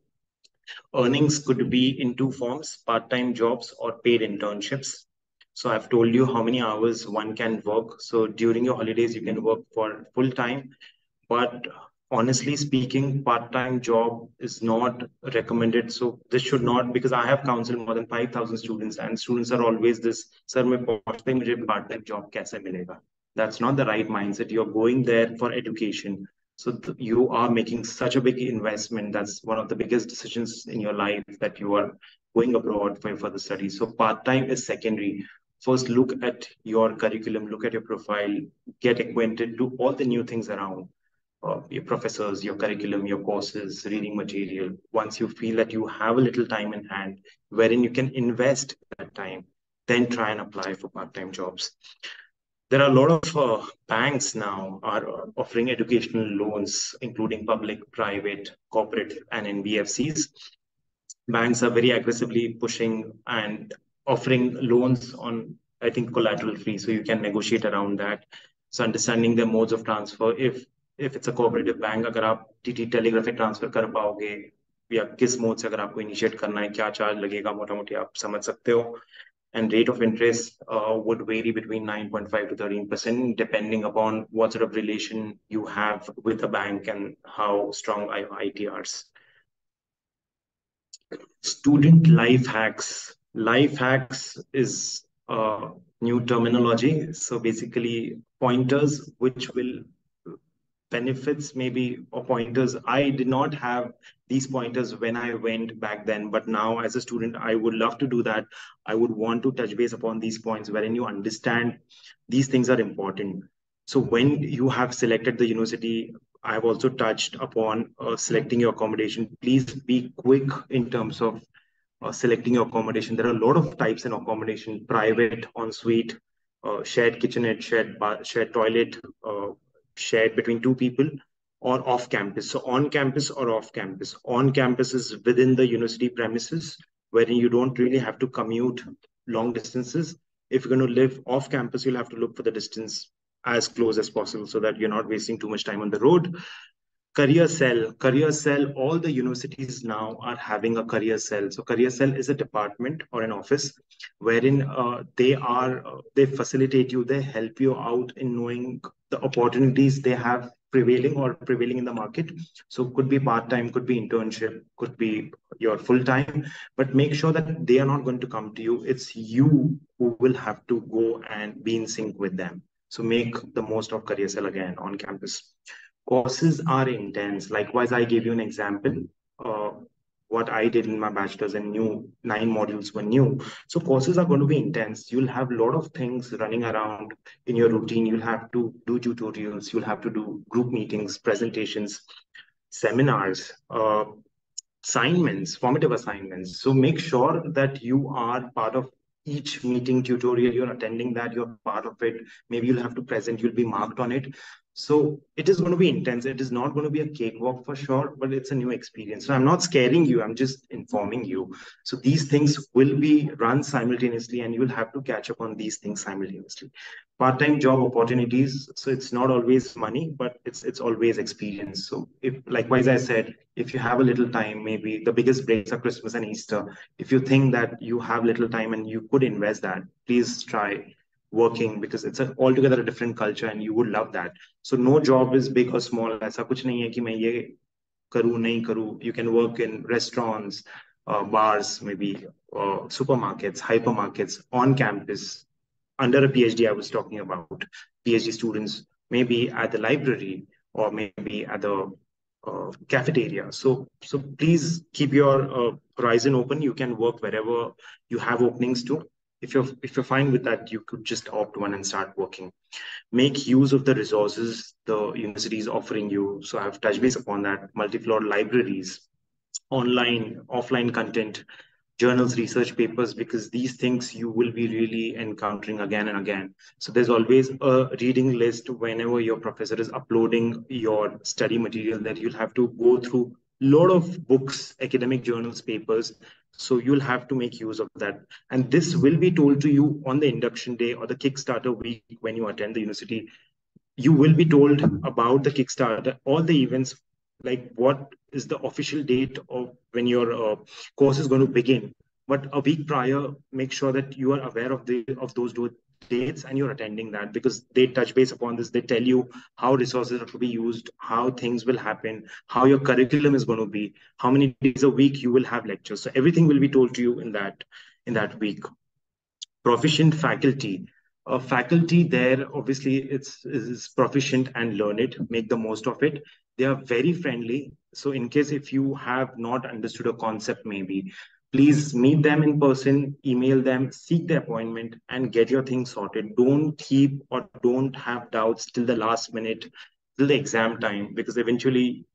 Earnings could be in two forms, part-time jobs or paid internships. So I've told you how many hours one can work. So during your holidays, you can work for full-time, but honestly speaking, part-time job is not recommended. So this should not, because I have counseled more than 5,000 students, and students are always this, sir, मैं पहुंचते ही मुझे part-time job कैसे मिलेगा? That's not the right mindset. You're going there for education. So you are making such a big investment. That's one of the biggest decisions in your life, that you are going abroad for further studies. So part-time is secondary. First, look at your curriculum, look at your profile, get acquainted, do all the new things around. Your professors, your curriculum, your courses, reading material. Once you feel that you have a little time in hand wherein you can invest that time, then try and apply for part-time jobs. There are a lot of banks now are offering educational loans, including public, private, corporate, and NBFCs. Banks are very aggressively pushing and offering loans on, I think, collateral free, so you can negotiate around that. So understanding the modes of transfer, if it's a cooperative bank, अगर आप TT telegraphic transfer कर पाओगे या किस mode से अगर आपको initiate करना है, क्या चार्ज लगेगा, मोटा मोटी आप समझ सकते हो. And rate of interest would vary between 9.5 to 13%, depending upon what sort of relation you have with the bank and how strong ITRs. Student life hacks. Life hacks is a new terminology. So basically pointers which will benefits maybe, or pointers. I did not have these pointers when I went back then, but now as a student, I would love to do that. I would want to touch base upon these points wherein you understand these things are important. So when you have selected the university, I have also touched upon selecting your accommodation. Please be quick in terms of selecting your accommodation. There are a lot of types in accommodation: private, ensuite, shared kitchenette, shared toilet, shared between two people, or off campus. So on campus or off campus. On campus is within the university premises, wherein you don't really have to commute long distances. If you're going to live off campus, you'll have to look for the distance as close as possible so that you're not wasting too much time on the road. Career cell, all the universities now are having a career cell. So career cell is a department or an office wherein they facilitate you, they help you out in knowing the opportunities they have prevailing in the market. So could be part-time, could be internship, could be your full-time, but make sure that they are not going to come to you. It's you who will have to go and be in sync with them. So make the most of career cell again on campus. Courses are intense. Likewise, I gave you an example. What I did in my bachelor's, and 9 modules were new. So courses are going to be intense. You'll have a lot of things running around in your routine. You'll have to do tutorials. You'll have to do group meetings, presentations, seminars, assignments, formative assignments. So make sure that you are part of each meeting, tutorial, you're attending that, you're part of it. Maybe you'll have to present, you'll be marked on it. So it is going to be intense. It is not going to be a cakewalk for sure, but it's a new experience. So I'm not scaring you. I'm just informing you. So these things will be run simultaneously, and you will have to catch up on these things simultaneously. Part-time job opportunities. So it's not always money, but it's always experience. So if, likewise, I said, if you have a little time, maybe the biggest breaks are Christmas and Easter. If you think that you have little time and you could invest that, please try working, because it's altogether a different culture and you would love that. So no job is big or small. ऐसा कुछ नहीं है कि मैं ये करूँ नहीं करूँ. You can work in restaurants, bars, maybe supermarkets, hypermarkets, on campus, under a PhD. I was talking about PhD students, maybe at the library or maybe at the cafeteria. So please keep your horizon open. You can work wherever you have openings to. If you're fine with that, you could just opt one and start working. Make use of the resources the university is offering you. So I've touched base upon that. Multi-floor libraries, online, offline content, journals, research papers, because these things you will be really encountering again and again. So there's always a reading list whenever your professor is uploading your study material, that you'll have to go through a lot of books, academic journals, papers. So you'll have to make use of that. And this will be told to you on the induction day or the Kickstarter week when you attend the university. You will be told about the Kickstarter, all the events, like what is the official date of when your course is going to begin. But a week prior, make sure that you are aware of those dates and you're attending that, because they touch base upon this. They tell you how resources are to be used, how things will happen, how your curriculum is going to be, how many days a week you will have lectures. So everything will be told to you in that week. Proficient faculty. Faculty there, obviously, is proficient and learn it, make the most of it. They are very friendly. So in case if you have not understood a concept, maybe, please meet them in person, email them, seek the appointment, and get your things sorted. Don't keep or don't have doubts till the last minute, till the exam time, because eventually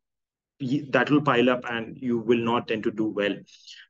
that will pile up and you will not tend to do well.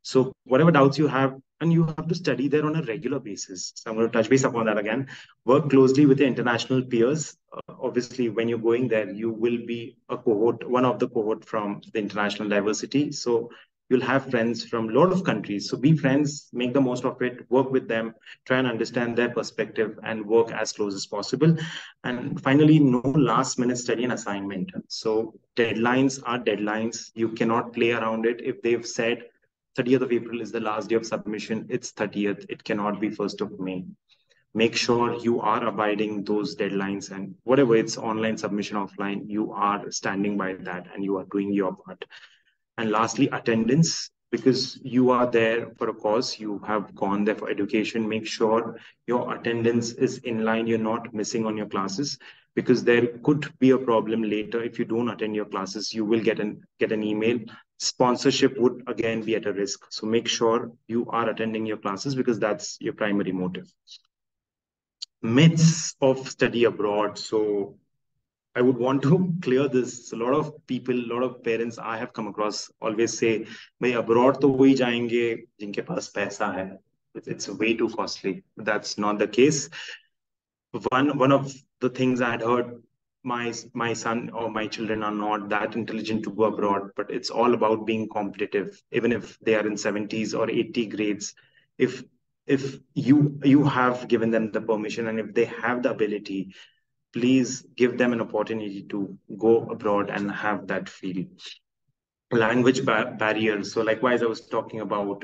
So whatever doubts you have, and you have to study there on a regular basis. So I'm going to touch base upon that again. Work closely with the international peers. Obviously, when you're going there, you will be a cohort, one of the cohort from the international diversity. So you'll have friends from a lot of countries. So be friends, make the most of it, work with them, try and understand their perspective and work as close as possible. And finally, no last minute study and assignment. So deadlines are deadlines. You cannot play around it. If they've said 30th of April is the last day of submission, it's 30th. It cannot be 1st of May. Make sure you are abiding those deadlines, and whatever it's online submission, offline, you are standing by that and you are doing your part. And lastly, attendance, because you are there for a cause, you have gone there for education. Make sure your attendance is in line, you're not missing on your classes, because there could be a problem later. If you don't attend your classes, you will get an email. Sponsorship would again be at a risk. So make sure you are attending your classes, because that's your primary motive. Myths of study abroad. So I would want to clear this. A lot of people, a lot of parents I have come across always say, "Bhai, abroad to वही जाएंगे जिनके पास पैसा है." It's way too costly. That's not the case. One of the things I had heard, my son or my children are not that intelligent to go abroad, but it's all about being competitive. Even if they are in 70s or 80 grades, if you have given them the permission and if they have the ability, please give them an opportunity to go abroad and have that feel. Language barriers. So likewise, I was talking about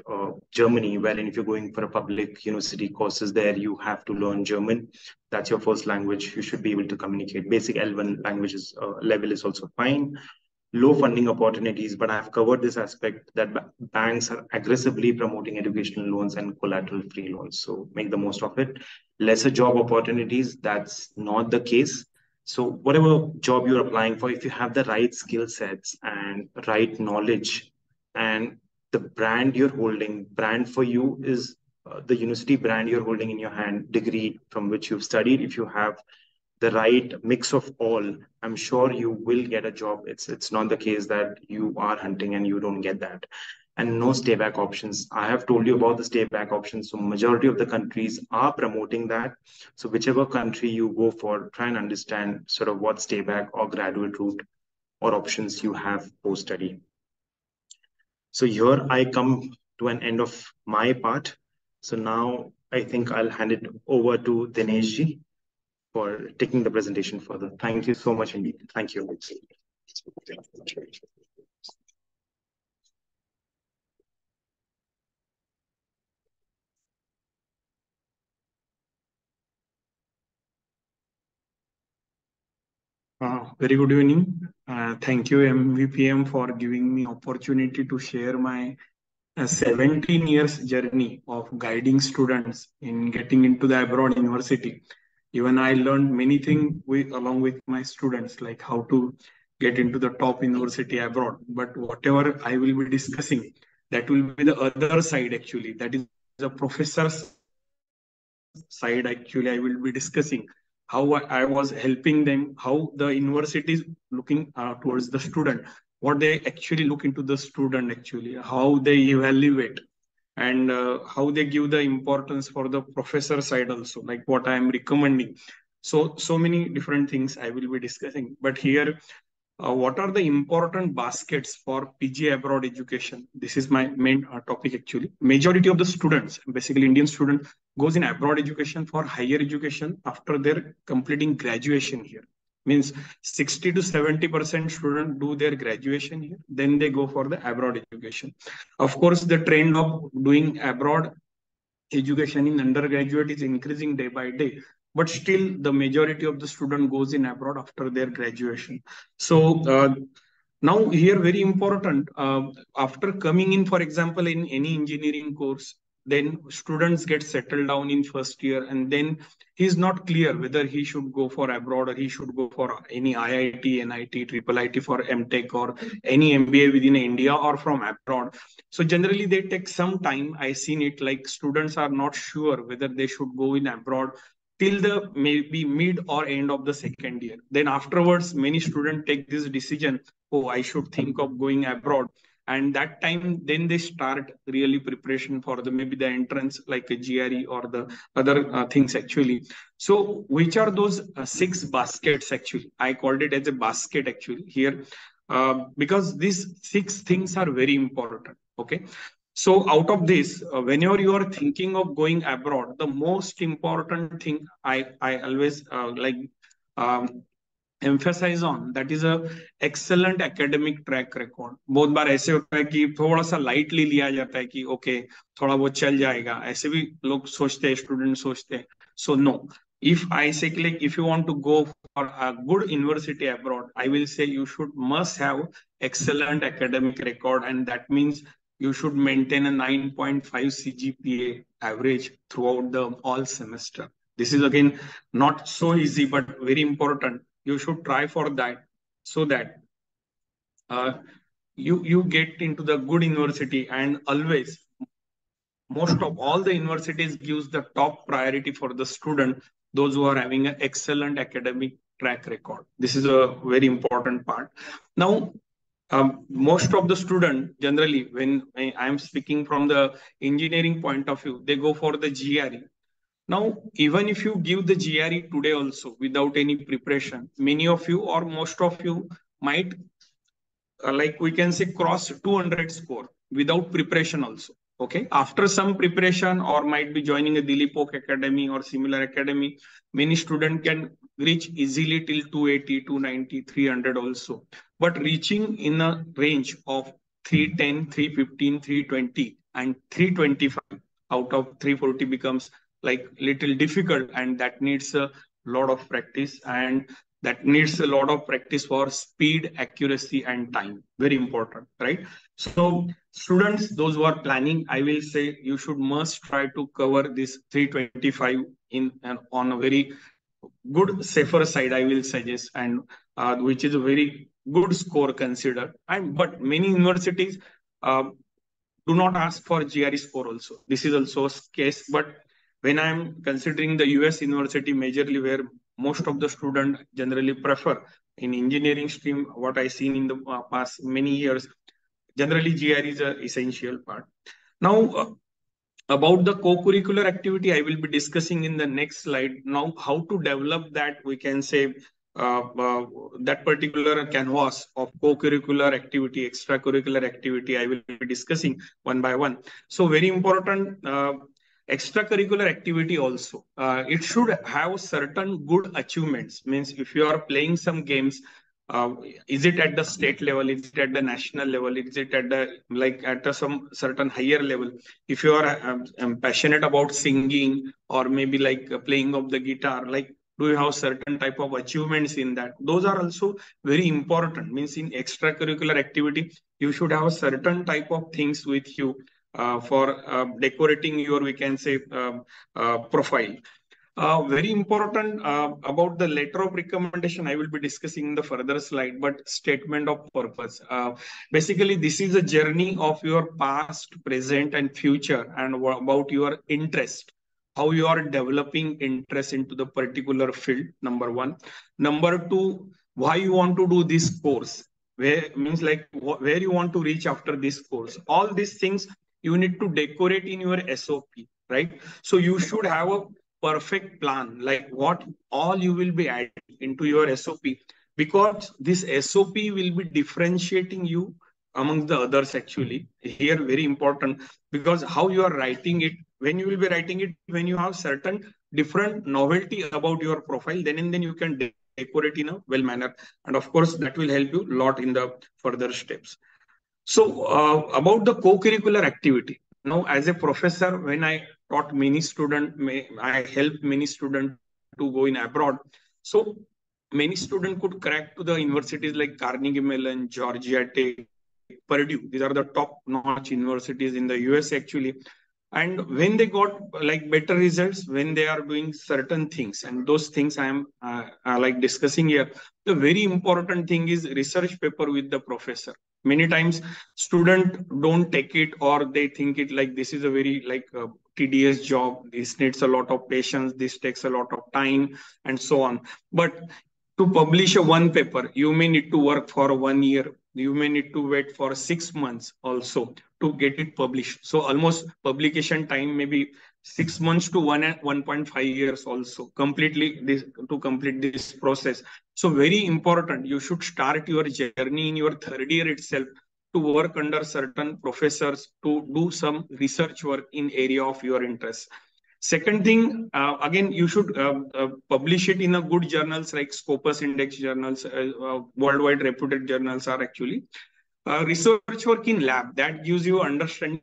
Germany, wherein if you're going for a public university courses there, you have to learn German. That's your first language. You should be able to communicate. Basic L1 languages level is also fine. Low funding opportunities, but I've covered this aspect that banks are aggressively promoting educational loans and collateral-free loans. So make the most of it. Lesser job opportunities, that's not the case. So whatever job you're applying for, if you have the right skill sets and right knowledge, and the brand you're holding, brand for you is the university brand you're holding in your hand, degree from which you've studied. If you have the right mix of all, I'm sure you will get a job. It's not the case that you are hunting and you don't get that. and no stay back options. I have told you about the stay back options. So majority of the countries are promoting that. So whichever country you go for, try and understand sort of what stay back or graduate route or options you have post study. So here I come to an end of my part. So now I think I'll hand it over to Dinesh ji for taking the presentation further. Thank you so much indeed. Thank you. Very good evening. Thank you, MVPM, for giving me opportunity to share my 17 years journey of guiding students in getting into the abroad university. Even I learned many things along with my students, like how to get into the top university abroad. But whatever I will be discussing, that will be the other side actually. That is the professor's side actually. I will be discussing how I was helping them, how the university is looking towards the student, what they actually look into the student actually, how they evaluate, and how they give the importance for the professor side also, like what I am recommending. So many different things I will be discussing. But here, what are the important baskets for PG abroad education? This is my main topic actually. Majority of the students, basically Indian student, goes in abroad education for higher education after their completing graduation here. Means 60 to 70% students do their graduation here, then they go for the abroad education. Of course, the trend of doing abroad education in undergraduate is increasing day by day, but still the majority of the student goes in abroad after their graduation. So now here very important, after coming in, for example, in any engineering course, then students get settled down in first year, and then he's not clear whether he should go for abroad or he should go for any IIT, NIT, triple IT for MTech or any MBA within India or from abroad. So generally they take some time. I seen it like students are not sure whether they should go in abroad till the maybe mid or end of the second year. Then afterwards, many students take this decision, oh, I should think of going abroad. And that time, then they start really preparation for the maybe the entrance like a GRE or the other things actually. So which are those 6 baskets actually? I called it as a basket actually here, because these 6 things are very important. Okay. So out of this, whenever you are thinking of going abroad, the most important thing I always um, emphasize on, that is a excellent academic track record. बहुत बार ऐसे होता है कि थोड़ा सा lightly लिया जाता है कि okay थोड़ा बहुत चल जाएगा, ऐसे भी लोग सोचते हैं, स्टूडेंट सोचते हैं. So no, if I say like if you want to go for a good university abroad, I will say you should must have excellent academic record, and that means you should maintain a 9.5 CGPA average throughout the all semester. This is again not so easy, but very important. You should try for that, so that you get into the good university. And always, most of all the universities gives the top priority for the student, those who are having an excellent academic track record. This is a very important part. Now, most of the student generally, when I am speaking from the engineering point of view, they go for the GRE. Now, even if you give the GRE today also without any preparation, many of you or most of you might, like we can say, cross 200 score without preparation also. Okay. After some preparation, or might be joining a Dilip Oak Academy or similar academy, many students can reach easily till 280, 290, 300 also. But reaching in a range of 310, 315, 320 and 325 out of 340 becomes like little difficult, and that needs a lot of practice, and that needs a lot of practice for speed, accuracy, and time. Very important, right? So students, those who are planning, I will say you should must try to cover this 325 in on a very good, safer side, I will suggest, and which is a very good score considered. And but many universities do not ask for GRE score also. This is also a case, but when I'm considering the US university majorly, where most of the students generally prefer in engineering stream, what I seen in the past many years, generally GR is an essential part. Now, about the co-curricular activity, I will be discussing in the next slide. Now, how to develop that, we can say, that particular canvas of co-curricular activity, extracurricular activity, I will be discussing one by one. So very important, extracurricular activity also. It should have certain good achievements. Means if you are playing some games, is it at the state level? Is it at the national level? Is it at the some certain higher level? If you are passionate about singing or maybe playing of the guitar, do you have certain type of achievements in that? Those are also very important. Means in extracurricular activity, you should have a certain type of things with you for decorating your, we can say, profile. Very important about the letter of recommendation, I will be discussing in the further slide, but statement of purpose. Basically, this is a journey of your past, present, and future, and about your interest, how you are developing interest into the particular field, number one. Number two, why you want to do this course, where means where you want to reach after this course. All these things you need to decorate in your SOP, right? So you should have a perfect plan, like what all you will be adding into your SOP, because this SOP will be differentiating you among the others. Actually, here very important, because how you are writing it, when you will be writing it, when you have certain different novelty about your profile, then and then you can decorate in a well manner, and of course that will help you a lot in the further steps. So about the co-curricular activity. Now, as a professor, when I taught many students, I helped many students to go in abroad. So many students could crack to the universities like Carnegie Mellon, Georgia Tech, Purdue. These are the top-notch universities in the US actually. And when they got better results, when they are doing certain things, and those things I am discussing here, the very important thing is research paper with the professor. Many times student don't take it, or they think it like this is a very tedious job. This needs a lot of patience. This takes a lot of time and so on. But to publish a one paper, you may need to work for 1 year. You may need to wait for 6 months also to get it published. So almost publication time maybe 6 months to 1.5 years also to complete this process. So very important, you should start your journey in your third year itself to work under certain professors to do some research work in area of your interest. Second thing, again, you should publish it in a good journals like Scopus Index journals, worldwide reputed journals are actually. Research work in lab, that gives you understanding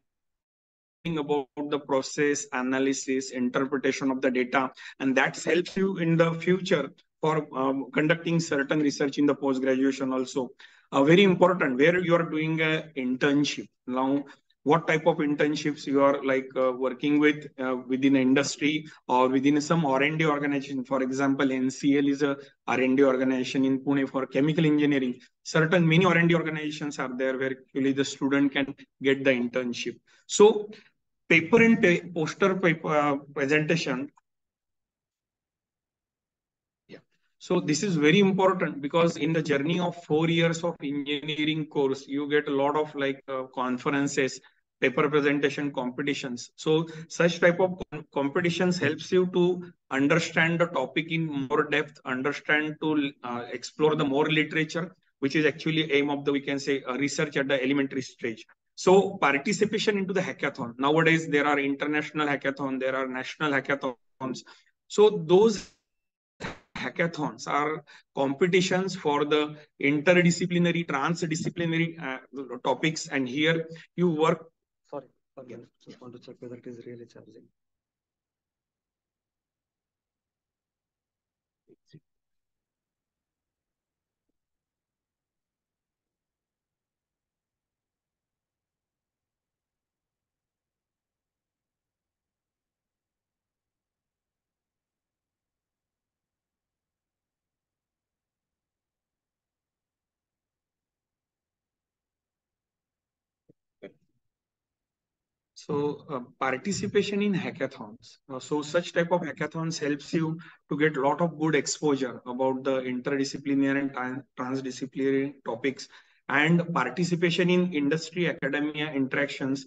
about the process, analysis, interpretation of the data, and that helps you in the future for conducting certain research in the post-graduation also. Very important, where you are doing an internship. Now, what type of internships you are working with within industry or within some R&D organization. For example, NCL is a R&D organization in Pune for chemical engineering. Certain many R&D organizations are there where actually the student can get the internship. So paper and poster paper presentation. Yeah. So this is very important, because in the journey of 4 years of engineering course, you get a lot of conferences, paper presentation competitions. So such type of competitions helps you to understand the topic in more depth, understand to explore the more literature, which is actually aim of the, we can say, research at the elementary stage. So participation into the hackathon. Nowadays, there are international hackathons, there are national hackathons. So those hackathons are competitions for the interdisciplinary, transdisciplinary topics. And here you work. Sorry, again, just want to check whether it is really charging. So participation in hackathons. So such type of hackathons helps you to get a lot of good exposure about the interdisciplinary and transdisciplinary topics. And participation in industry academia interactions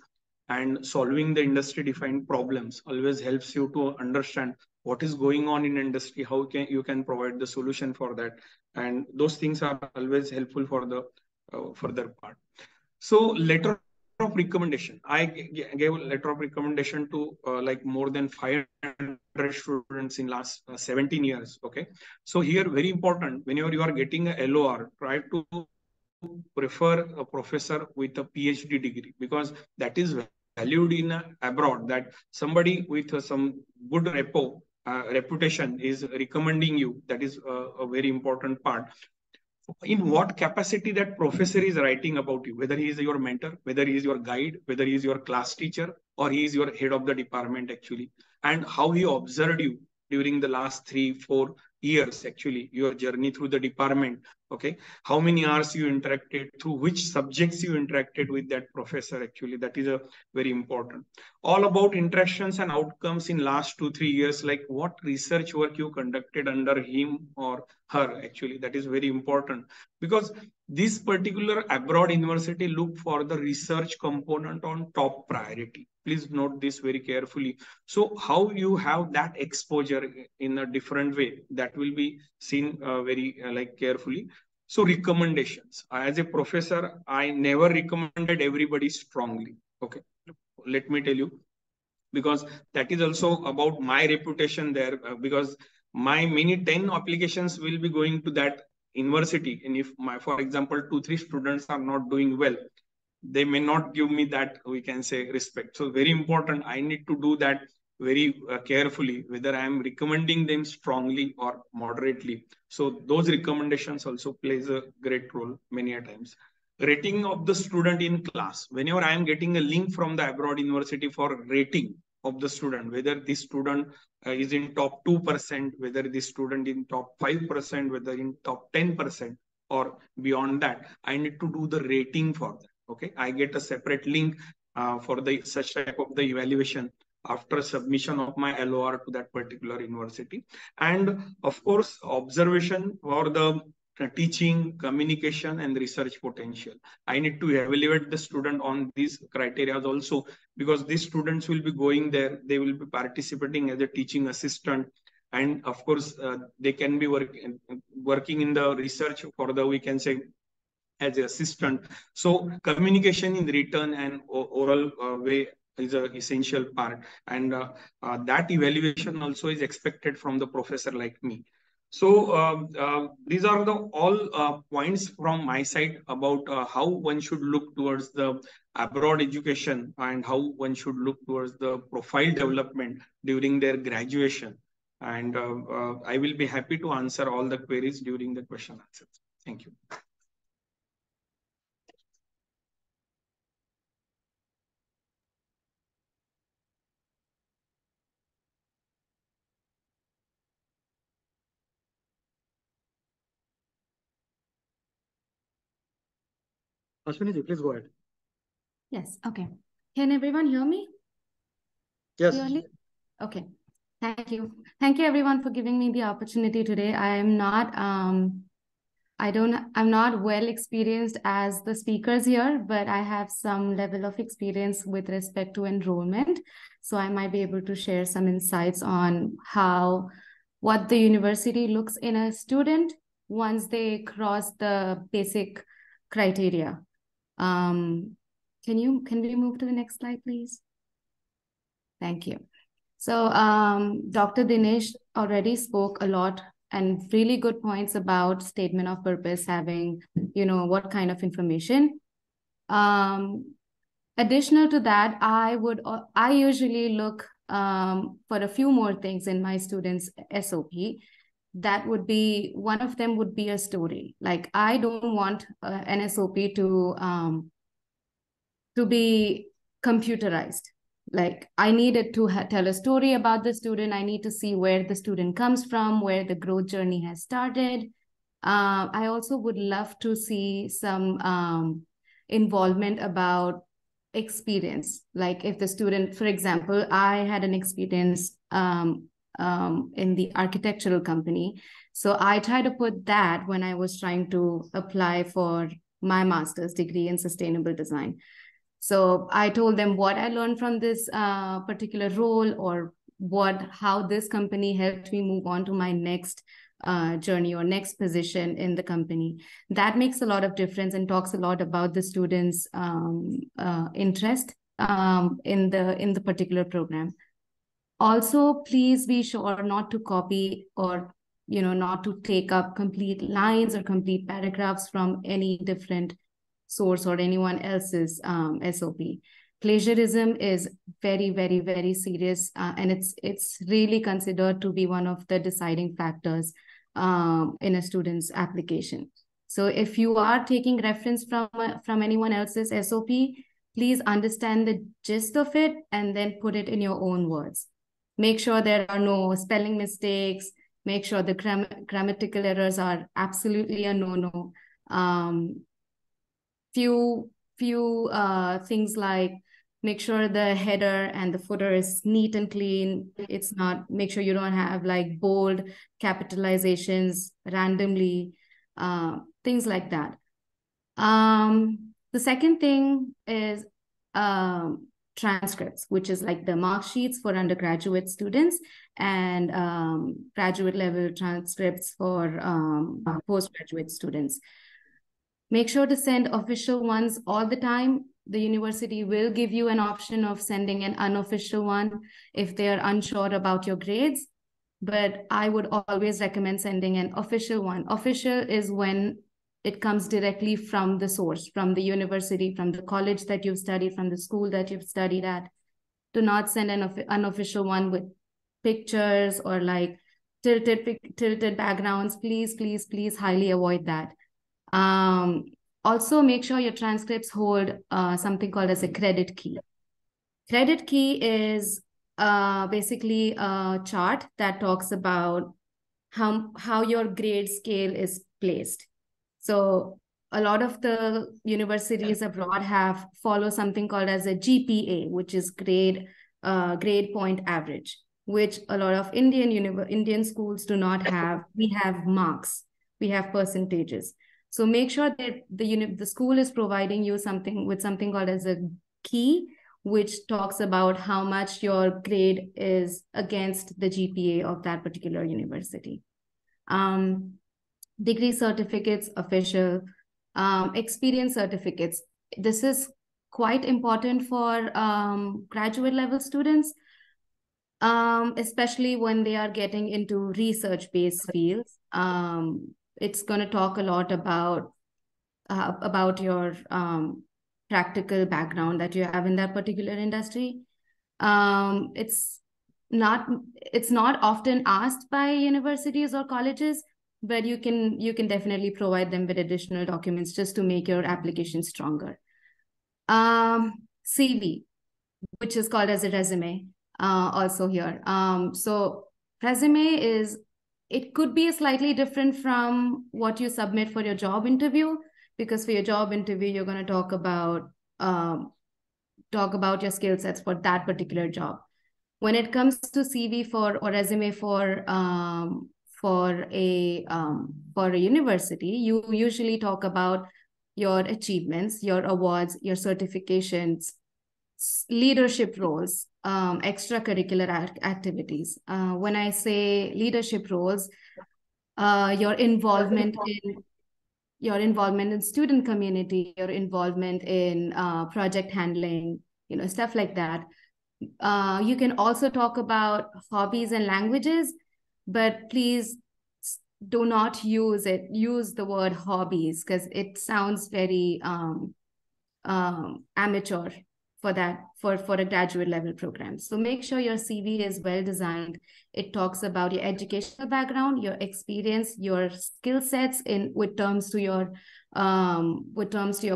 and solving the industry defined problems always helps you to understand what is going on in industry, how you can provide the solution for that, and those things are always helpful for the further part. So letter of recommendation, I gave a letter of recommendation to like more than 500 students in last 17 years. Okay, so here very important, whenever you are getting a LOR, try to prefer a professor with a PhD degree, because that is valued in abroad, that somebody with some good reputation is recommending you. That is a very important part. In what capacity that professor is writing about you, whether he is your mentor, whether he is your guide, whether he is your class teacher, or he is your head of the department actually, and how he observed you during the last 3-4 years, actually, your journey through the department. Okay, how many hours you interacted, through which subjects you interacted with that professor, actually, that is a very important. All about interactions and outcomes in last 2-3 years, like what research work you conducted under him or her, actually, that is very important, because this particular abroad university look for the research component on top priority. Please note this very carefully. So how you have that exposure in a different way, that will be seen very like carefully. So recommendations, as a professor, I never recommended everybody strongly. Okay, let me tell you, because that is also about my reputation there, because my many 10 applications will be going to that university, and if my, for example, 2-3 students are not doing well, they may not give me that, we can say, respect. So very important, I need to do that very carefully, whether I am recommending them strongly or moderately. So those recommendations also plays a great role many a times. Rating of the student in class, whenever I am getting a link from the abroad university for rating of the student, whether this student is in top 2%, whether this student in top 5%, whether in top 10% or beyond that, I need to do the rating for that. Okay, I get a separate link for the such type of the evaluation after submission of my LOR to that particular university. And of course, observation for the teaching, communication, and research potential. I need to evaluate the student on these criteria also, because these students will be going there, they will be participating as a teaching assistant, and of course they can be working in the research for the, we can say, as an assistant. So communication in written and oral way is an essential part, and that evaluation also is expected from the professor like me. So these are the all points from my side about how one should look towards the abroad education and how one should look towards the profile development during their graduation. And I will be happy to answer all the queries during the question answers. Thank you. Ashwini ji, please go ahead. Yes, okay. Can everyone hear me Yes. clearly? Okay. Thank you. Thank you everyone for giving me the opportunity today. I am not I'm not well experienced as the speakers here, but I have some level of experience with respect to enrollment. So I might be able to share some insights on what the university looks in a student once they cross the basic criteria. Can we move to the next slide, please? Thank you. So Dr. Dinesh already spoke a lot and really good points about statement of purpose, having, what kind of information. Additional to that, I usually look for a few more things in my students' SOP. That would be, one of them would be a story. Like, I don't want an SOP to be computerized. Like, I needed to tell a story about the student. I need to see where the student comes from, where the growth journey has started. I also would love to see some involvement about experience. Like, if the student, for example, I had an experience in the architectural company. So I try to put that when I was trying to apply for my master's degree in sustainable design. So I told them what I learned from this particular role, or how this company helped me move on to my next journey or next position in the company. That makes a lot of difference and talks a lot about the students' interest in the particular program. Also, please be sure not to copy or not to take up complete lines or complete paragraphs from any different source or anyone else's SOP. Plagiarism is very, very, very serious, and it's really considered to be one of the deciding factors in a student's application. So if you are taking reference from anyone else's SOP, please understand the gist of it and then put it in your own words. Make sure there are no spelling mistakes. Make sure the grammatical errors are absolutely a no-no. Few things like make sure the header and the footer is neat and clean. Make sure you don't have like bold capitalizations randomly, things like that. The second thing is transcripts, which is like the mark sheets for undergraduate students, and graduate level transcripts for postgraduate students. Make sure to send official ones all the time. The university will give you an option of sending an unofficial one if they are unsure about your grades, but I would always recommend sending an official one. Official is when it comes directly from the source, from the university, from the college that you've studied, from the school that you've studied at. Do not send an unofficial one with pictures or like tilted backgrounds. Please, please, please highly avoid that. Also, make sure your transcripts hold something called as a credit key. Credit key is basically a chart that talks about how your grade scale is placed. So a lot of the universities abroad follow something called as a GPA, which is grade point average, which a lot of Indian schools do not have. We have marks, we have percentages. So make sure that the school is providing you something called as a key, which talks about how much your grade is against the GPA of that particular university. Degree certificates, official, experience certificates. This is quite important for graduate level students, especially when they are getting into research-based fields. It's going to talk a lot about your practical background that you have in that particular industry. It's not often asked by universities or colleges, but you can definitely provide them with additional documents just to make your application stronger. CV, which is called as a resume, also here. So resume it could be slightly different from what you submit for your job interview, because for your job interview, you're going to talk about your skill sets for that particular job. When it comes to CV or resume for a university, you usually talk about your achievements, your awards, your certifications, leadership roles, extracurricular activities. When I say leadership roles, your involvement in student community, your involvement in project handling, stuff like that. You can also talk about hobbies and languages, but please do not use the word hobbies, because it sounds very amateur for a graduate level program. So make sure your CV is well designed. It talks about your educational background, your experience, your skill sets with terms to your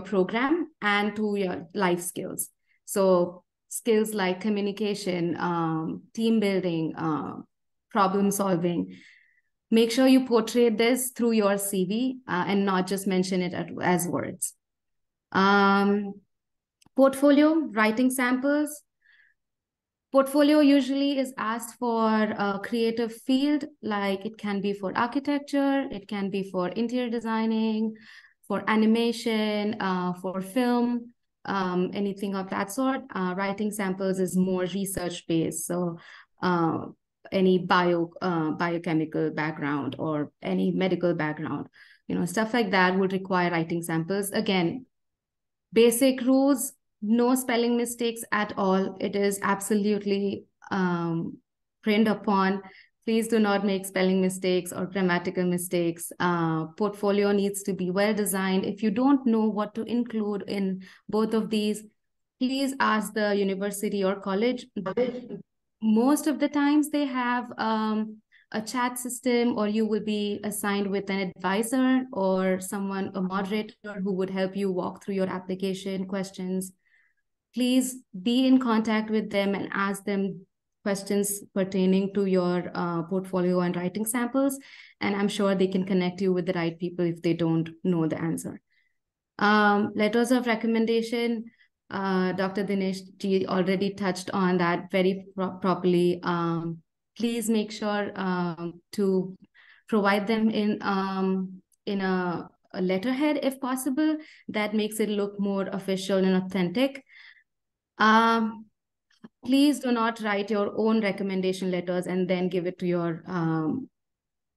program and to your life skills. So skills like communication, team building, problem solving. Make sure you portray this through your CV and not just mention it as words. Portfolio, writing samples. Portfolio usually is asked for a creative field, like it can be for architecture, it can be for interior designing, for animation, for film, anything of that sort. Writing samples is more research-based. So any biochemical background or any medical background, stuff like that would require writing samples. Again, basic rules, no spelling mistakes at all. It is absolutely trained upon. Please do not make spelling mistakes or grammatical mistakes. Portfolio needs to be well designed. If you don't know what to include in both of these, please ask the university or college. Most of the times they have a chat system, or you will be assigned with an advisor or someone, a moderator, who would help you walk through your application questions. Please be in contact with them and ask them questions pertaining to your portfolio and writing samples. And I'm sure they can connect you with the right people if they don't know the answer. Letters of recommendation, Dr. Dinesh ji already touched on that very properly. Please make sure to provide them in a letterhead if possible. That makes it look more official and authentic. Please do not write your own recommendation letters and then give it to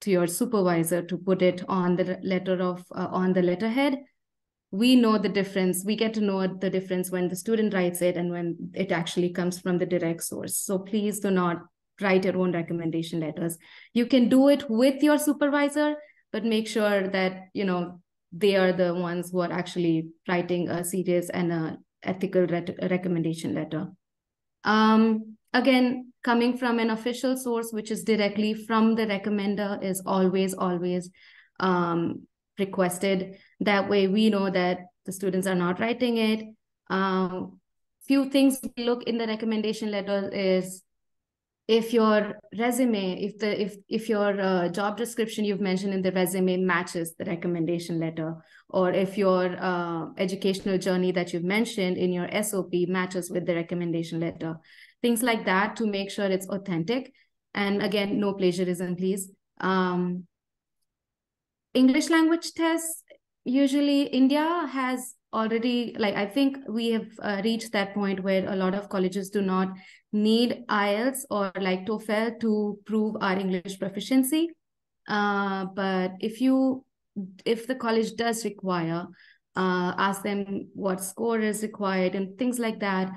your supervisor to put it on the on the letterhead. We know the difference. We get to know the difference when the student writes it and when it actually comes from the direct source. So please do not write your own recommendation letters. You can do it with your supervisor, but make sure that, they are the ones who are actually writing a serious and a ethical recommendation letter. Again, coming from an official source, which is directly from the recommender, is always requested. That way we know that the students are not writing it. Few things we look in the recommendation letter is if your resume, if your job description you've mentioned in the resume matches the recommendation letter, or if your educational journey that you've mentioned in your SOP matches with the recommendation letter. Things like that to make sure it's authentic. And again, no plagiarism, please. English language tests, usually India has already, I think we have reached that point where a lot of colleges do not need IELTS or like TOEFL to prove our English proficiency. But if the college does require, ask them what score is required and things like that.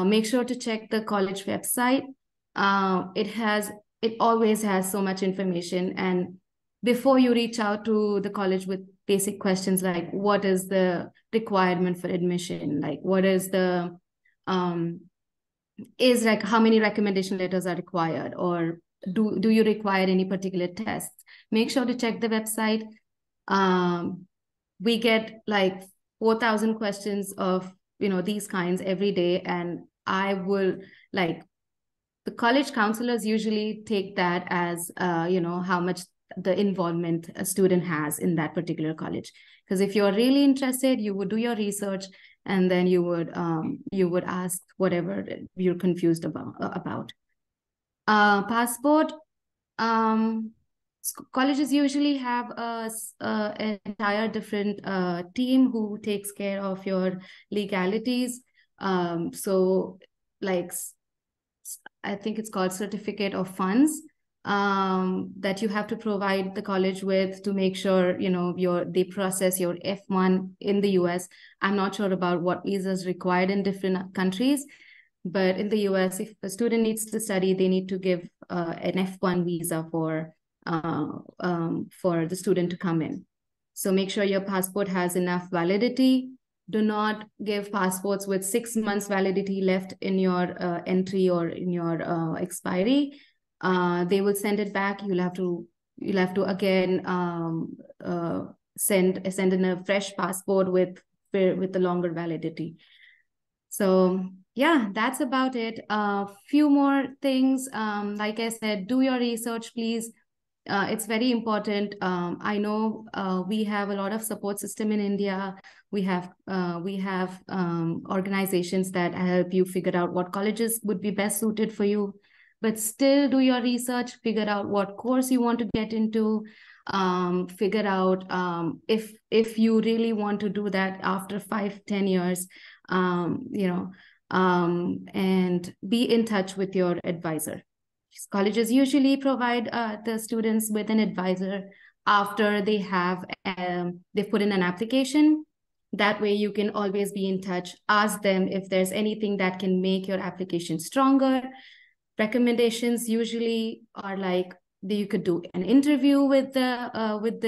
Make sure to check the college website. It always has so much information, and before you reach out to the college with basic questions like what is the requirement for admission, like what is the how many recommendation letters are required, or do you require any particular tests, make sure to check the website. We get like 4,000 questions of these kinds every day, and I will the college counselors usually take that as how much the involvement a student has in that particular college. Because if you're really interested, you would do your research, and then you would ask whatever you're confused about. Passport. Colleges usually have an entire different team who takes care of your legalities. So I think it's called certificate of funds, that you have to provide the college with to make sure they process your F1 in the US. I'm not sure about what visas required in different countries, but in the US, if a student needs to study, they need to give an F1 visa for the student to come in. So make sure your passport has enough validity. Do not give passports with 6 months validity left in your entry or in your expiry. They will send it back. You'll have to again send in a fresh passport with the longer validity. So yeah, that's about it. Few more things. Like I said, do your research, please. It's very important. I know we have a lot of support system in India. We have organizations that help you figure out what colleges would be best suited for you. But still do your research, figure out what course you want to get into. figure out if you really want to do that after 5-10 years, and be in touch with your advisor. Colleges usually provide the students with an advisor after they have they put in an application. That way you can always be in touch, ask them if there's anything that can make your application stronger. Recommendations usually are like you could do an interview with the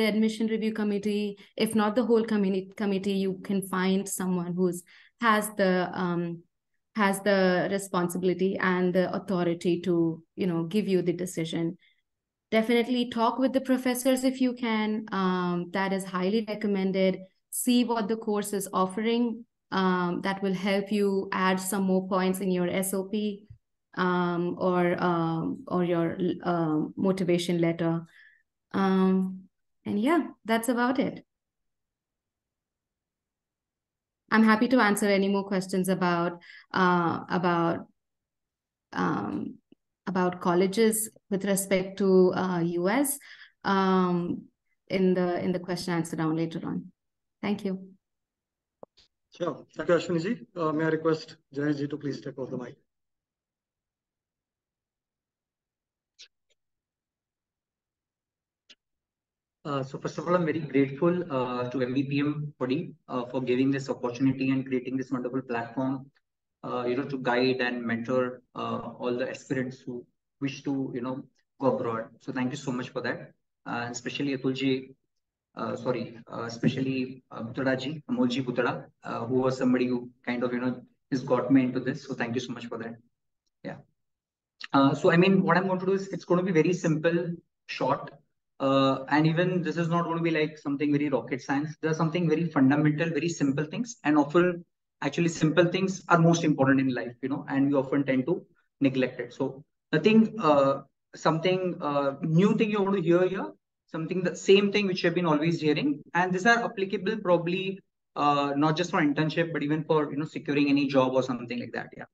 admission review committee. If not the whole committee, you can find someone who's has the responsibility and the authority to give you the decision. Definitely talk with the professors if you can. That is highly recommended. See what the course is offering. That will help you add some more points in your SOP or your motivation letter. And yeah, that's about it. I'm happy to answer any more questions about colleges with respect to US in the question answer round later on. Thank you. Sure. Thank you, Ashwini-ji. May I request Jayesh-ji to please take over the mic. So first of all, I'm very grateful to MVPM body for giving this opportunity and creating this wonderful platform, to guide and mentor all the aspirants who wish to, go abroad. So thank you so much for that. And especially Atulji, especially Buttada-ji, Amolji Buttada, who was somebody who kind of, has got me into this. So thank you so much for that. Yeah. So I mean, what I'm going to do is it's going to be very simple, short. And even this is not going to be like something very rocket science. There's something very fundamental, very simple things, and often actually simple things are most important in life, and we often tend to neglect it. So nothing, something new thing you want to hear here, something the same thing which you've been always hearing, and these are applicable probably not just for internship, but even for securing any job or something like that. Yeah.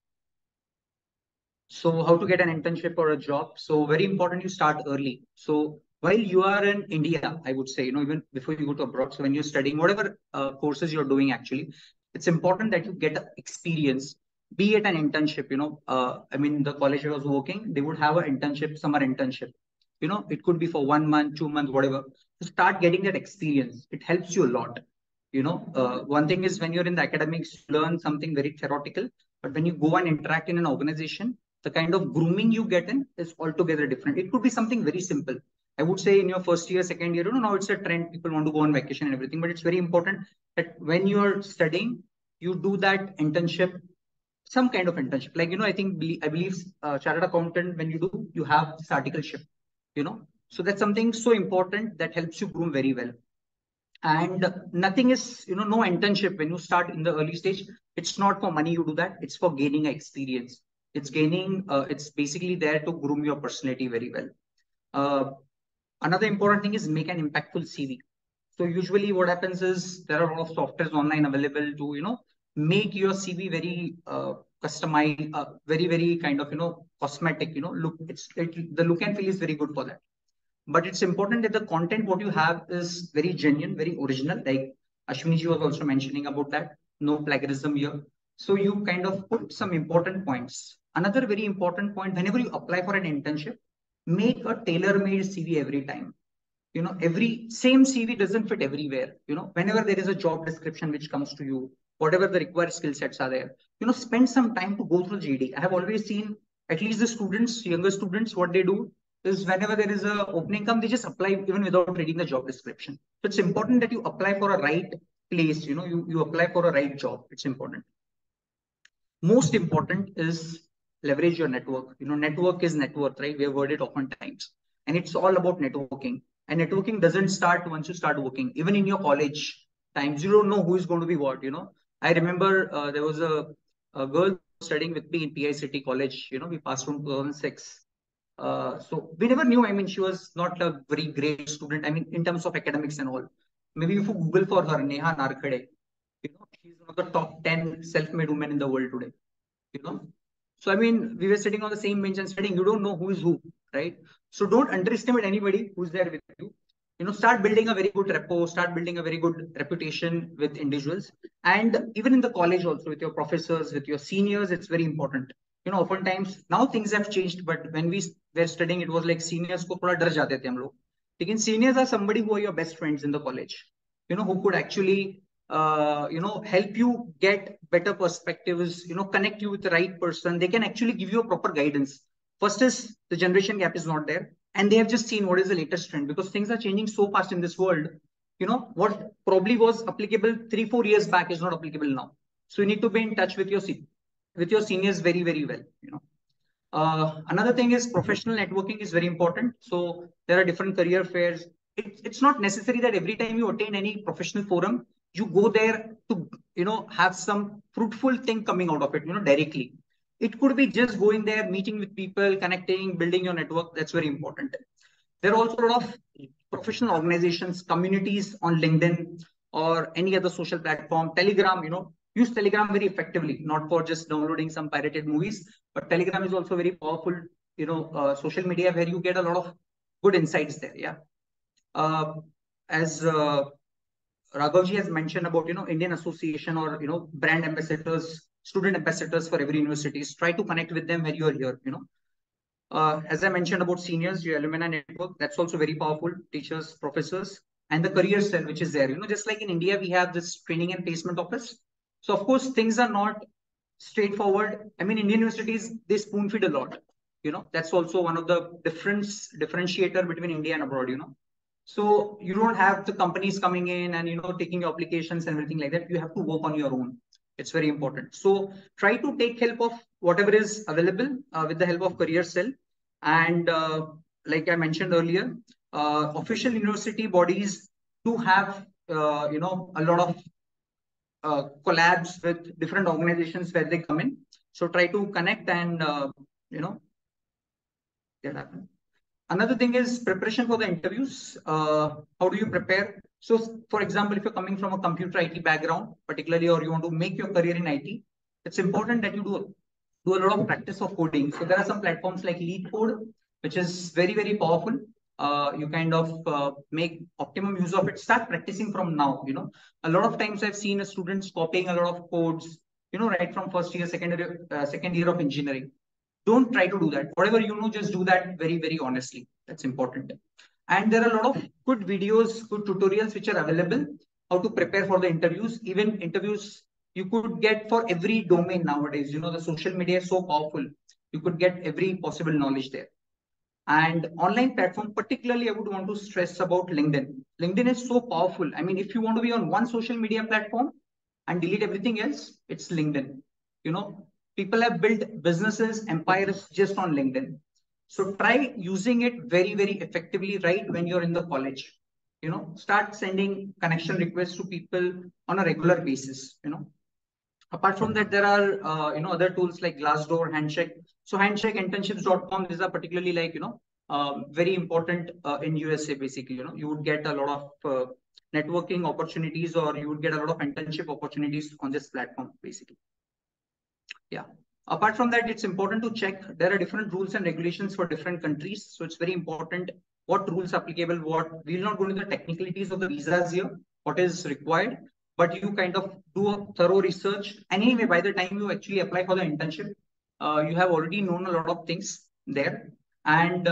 So how to get an internship or a job? So very important, you start early. So while you are in India, I would say, even before you go to abroad, so when you're studying, whatever courses you're doing, actually, it's important that you get experience, be it an internship, I mean, the college I was working, they would have an internship, summer internship. It could be for 1 month, 2 months, whatever. To start getting that experience, it helps you a lot. One thing is when you're in the academics, you learn something very theoretical, but when you go and interact in an organization, the kind of grooming you get in is altogether different. It could be something very simple. I would say in your first year, second year, now it's a trend. People want to go on vacation and everything, but it's very important that when you're studying, you do that internship, some kind of internship. Like, I believe chartered accountant, when you do, you have this articleship, so that's something so important that helps you groom very well. And nothing is, no internship when you start in the early stage. It's not for money you do that. It's for gaining experience. It's gaining, it's basically there to groom your personality very well. Another important thing is make an impactful CV. So usually what happens is there are a lot of softwares online available to, make your CV very customized, very, very kind of, cosmetic, look, the look and feel is very good for that. But it's important that the content, what you have is very genuine, very original. Like Ashwini-ji was also mentioning about that. No plagiarism here. So you kind of put some important points. Another very important point, whenever you apply for an internship, make a tailor-made CV every time. Every same CV doesn't fit everywhere. Whenever there is a job description which comes to you, whatever the required skill sets are there, spend some time to go through JD. I have always seen at least the students, younger students, what they do is whenever there is a opening come, they just apply even without reading the job description. So it's important that you apply for a right place, you apply for a right job. It's important. Most important is leverage your network. Network is net worth, right? We have heard it oftentimes. And it's all about networking. And networking doesn't start once you start working. Even in your college times, you don't know who is going to be what, I remember there was a girl studying with me in PI City College. We passed from 2006. So we never knew. I mean, she was not a very great student. I mean, in terms of academics and all. Maybe if you Google for her, Neha Narkhade, she's one of the top 10 self-made women in the world today. So I mean, we were sitting on the same bench and studying. You don't know who is who, right? So don't underestimate anybody who's there with you. start building a very good rapport, start building a very good reputation with individuals. And even in the college also, with your professors, with your seniors, it's very important. Oftentimes now things have changed, but when we were studying, it was like seniors ko thoda dar jate the hum log. Lekin seniors are somebody who are your best friends in the college, who could actually, help you get better perspectives, connect you with the right person. They can actually give you a proper guidance. First is the generation gap is not there. And they have just seen what is the latest trend, because things are changing so fast in this world. What probably was applicable 3-4 years back is not applicable now. So you need to be in touch with your seniors very, very well. Another thing is professional networking is very important. So there are different career fairs. It's not necessary that every time you attend any professional forum, you go there to, have some fruitful thing coming out of it, directly. It could be just going there, meeting with people, connecting, building your network. That's very important. There are also a lot of professional organizations, communities on LinkedIn or any other social platform. Telegram, use Telegram very effectively, not for just downloading some pirated movies, but Telegram is also very powerful, social media where you get a lot of good insights there. Yeah. As Raghavji has mentioned about, Indian Association or, brand ambassadors, student ambassadors for every universities, try to connect with them when you are here, as I mentioned about seniors, your alumni network, that's also very powerful. Teachers, professors, and the career cell, which is there. Just like in India, we have this training and placement office. So of course, things are not straightforward. I mean, Indian universities, they spoon feed a lot. That's also one of the differentiator between India and abroad, So you don't have the companies coming in and, taking your applications and everything like that. You have to work on your own. It's very important. So try to take help of whatever is available with the help of Career Cell. And like I mentioned earlier, official university bodies do have, a lot of collabs with different organizations where they come in. So try to connect and, get happen. Another thing is preparation for the interviews. How do you prepare? So, for example, if you're coming from a computer IT background, particularly, or you want to make your career in IT, it's important that you do a lot of practice of coding. So there are some platforms like Lead Code, which is very, very powerful. You kind of make optimum use of it. Start practicing from now. A lot of times I've seen students copying a lot of codes, right from first year, second year of engineering. Don't try to do that. Whatever you know, just do that very, very honestly. That's important. And there are a lot of good videos, good tutorials which are available, how to prepare for the interviews. Even interviews you could get for every domain nowadays. The social media is so powerful. You could get every possible knowledge there. And online platform, particularly, I would want to stress about LinkedIn. LinkedIn is so powerful. I mean, if you want to be on one social media platform and delete everything else, it's LinkedIn. People have built businesses, empires just on LinkedIn. So try using it very, very effectively right when you're in the college. Start sending connection requests to people on a regular basis. Apart from that, there are, other tools like Glassdoor, Handshake. So Handshake, internships.com, these are particularly like, very important in USA, basically. You would get a lot of networking opportunities, or you would get a lot of internship opportunities on this platform, basically. Yeah. Apart from that, it's important to check. There are different rules and regulations for different countries. So it's very important what rules are applicable, we will not go into the technicalities of the visas here, what is required, but you kind of do a thorough research. And anyway, by the time you actually apply for the internship, you have already known a lot of things there. And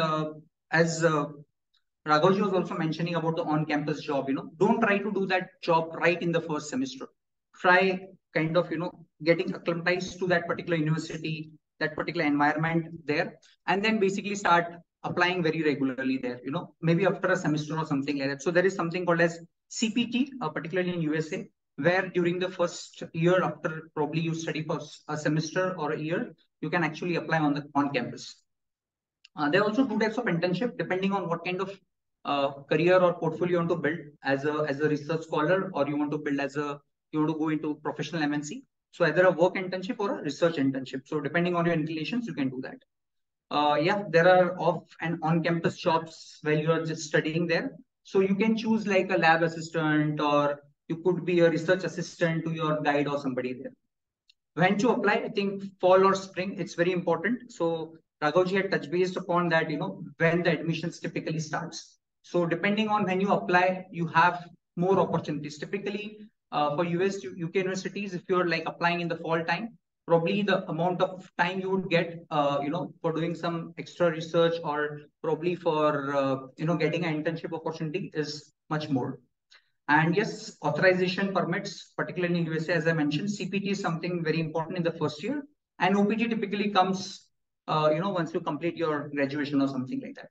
as Raghavji was also mentioning about the on-campus job, don't try to do that job right in the first semester. Try kind of, getting acclimatized to that particular university, that particular environment there, and then basically start applying very regularly there, maybe after a semester or something like that. So there is something called as CPT, particularly in USA, where during the first year after probably you study for a semester or a year, you can actually apply on campus. There are also two types of internship, depending on what kind of career or portfolio you want to build as a research scholar, or you want to build you want to go into professional MNC. So either a work internship or a research internship. So depending on your inclinations, you can do that. Yeah, there are off and on-campus jobs where you are just studying there. So you can choose like a lab assistant, or you could be a research assistant to your guide or somebody there. When to apply, I think fall or spring, it's very important. So Raghavji had touched based upon that, when the admissions typically starts. So depending on when you apply, you have more opportunities. Typically, for US, UK universities, if you're like applying in the fall time, probably the amount of time you would get, for doing some extra research or probably for, getting an internship opportunity is much more. And yes, authorization permits, particularly in USA, as I mentioned, CPT is something very important in the first year. And OPT typically comes, once you complete your graduation or something like that.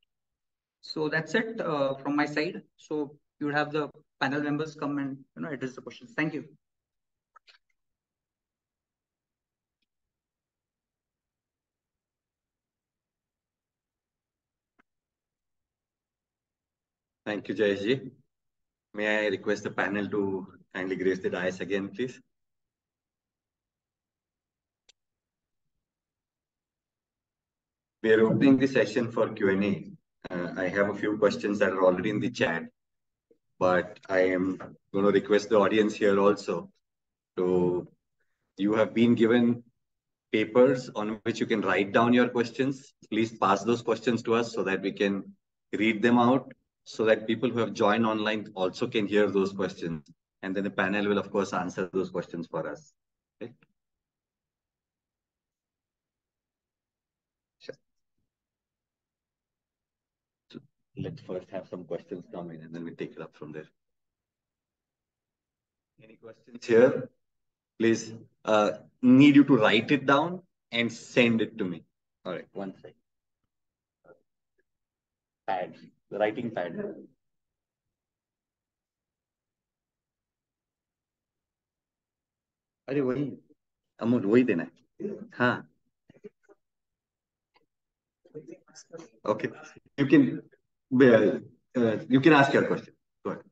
So that's it from my side. So you would have the panel members come and address the questions. Thank you. Thank you, Jayesh. May I request the panel to kindly grace the dais again, please? We are opening the session for Q&A. I have a few questions that are already in the chat, but I am going to request the audience here also to, you have been given papers on which you can write down your questions. Please pass those questions to us so that we can read them out, so that people who have joined online also can hear those questions. And then the panel will, of course, answer those questions for us. Okay? Sure. So let's first have some questions come in and then we take it up from there. Any questions here? Please, need you to write it down and send it to me. All right, one second. Pad, the writing pad. अरे वही अमोल वही देना है हाँ okay you can ask your question. Go ahead.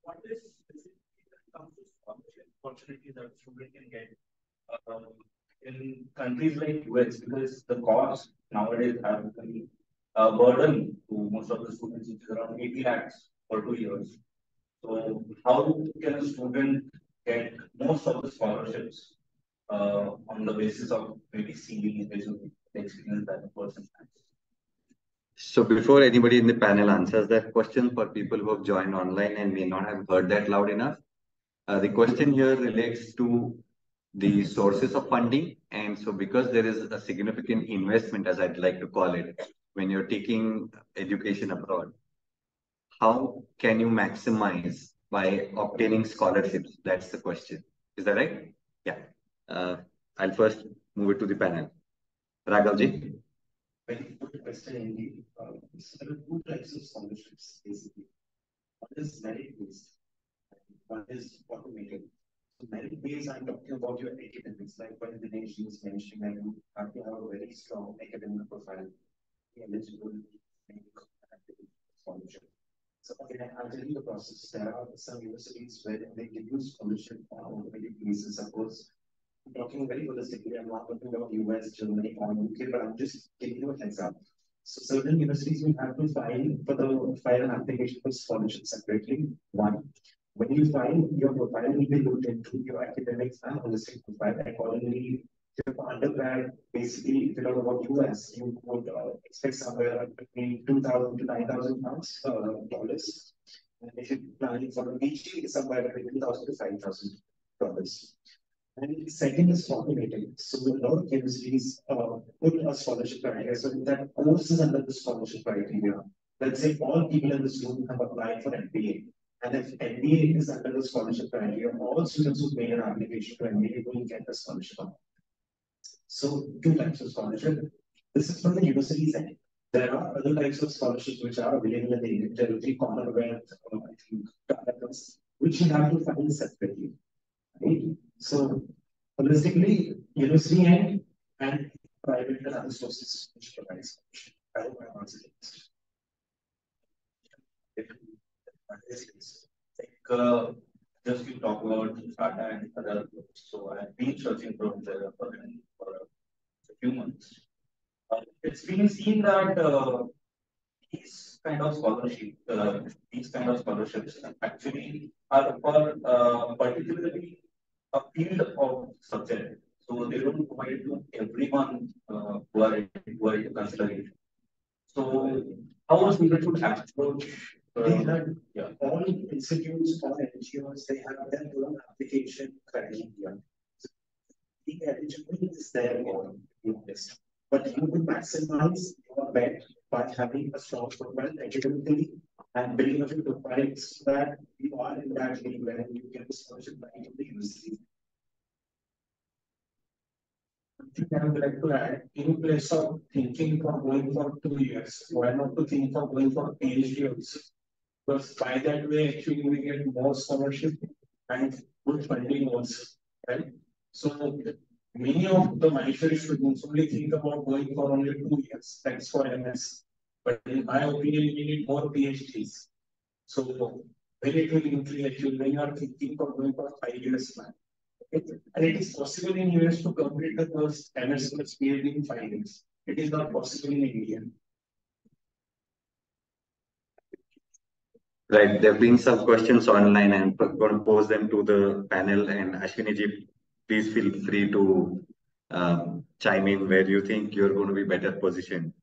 What is specifically when it comes to scholarship opportunity that student can get in countries like US, because the cost nowadays have become a burden to most of the students, which is around 80 lakhs for 2 years. So how can a student get most of the scholarships on the basis of maybe CV, based on the experience that the person has? So before anybody in the panel answers that question, for people who have joined online and may not have heard that loud enough, the question here relates to the sources of funding. And so because there is a significant investment, as I'd like to call it, when you're taking education abroad, how can you maximize by obtaining scholarships? That's the question. Is that right? Yeah. I'll first move it to the panel. Raghavji. Very good question indeed. There are two types of scholarships, basically. One is merit-based, and one is automated. So merit-based, I'm talking about your academics, like when Dinesh was mentioning that you have to have a very strong academic profile, be eligible to make scholarship. So again, I'll tell you the process. There are some universities where they give you scholarship on an automatic basis. Of course, I'm talking very holistically. I'm not talking about US, Germany, or UK, but I'm just giving you a heads up. So certain universities will have to file an application for scholarship separately. One, when you file, your profile will be looked into, your academics and holistic profile. Accordingly, if you're undergrad, basically, if you know about US, you would expect somewhere between 2,000 to 9,000 pounds, dollars. And if you're planning for a PG, it's somewhere between 2,000 to 5,000 dollars. And second is automated. So a lot of universities put a scholarship criteria. So that course is under the scholarship criteria. Let's say all people in this room have applied for MBA. And if MBA is under the scholarship criteria, all students who made an application for MBA will get the scholarship. So two types of scholarship. This is from the university's end. There are other types of scholarships which are available in the Indian territory, Commonwealth, I think, which you have to find separately. Right? So holistically, university and private and other sources which provide scholarship. I hope I answered it. Just you talk about Tata and other groups. So I've been searching for there for a few months. It's been seen that these kind of scholarships actually are for particularly a field of subject. So they don't provide to everyone who are into consideration. So how a student should approach? All institutes, all NGOs, they have their own application criteria. The eligibility is there for your list, but you will maximize your bet by having a strong profile academically and building up your profile so that you are in that league where you get the scholarship by the university. I would like to add, in place of thinking for going for 2 years, why not to think of going for PhD also? Because by that way, actually, we get more scholarship and good funding also, right? So many of the Maheshwari students only think about going for only 2 years. That's for MS. But in my opinion, we need more PhDs. So when it will increase, actually, when you are thinking for going for 5 years plan. And it is possible in US to complete the course MS plus PhD in 5 years. It is not possible in India. Right. There have been some questions online. I'm going to pose them to the panel. And Ashwini ji, please feel free to chime in where you think you're going to be better positioned.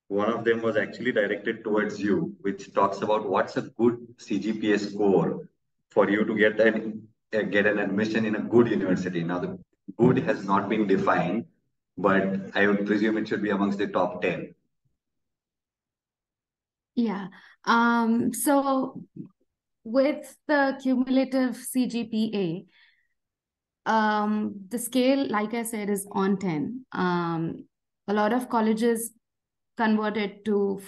One of them was actually directed towards you, which talks about what's a good CGPA score for you to get an admission in a good university. Now, the good has not been defined, but I would presume it should be amongst the top 10. Yeah. So with the cumulative CGPA, the scale, like I said, is on 10. A lot of colleges convert it to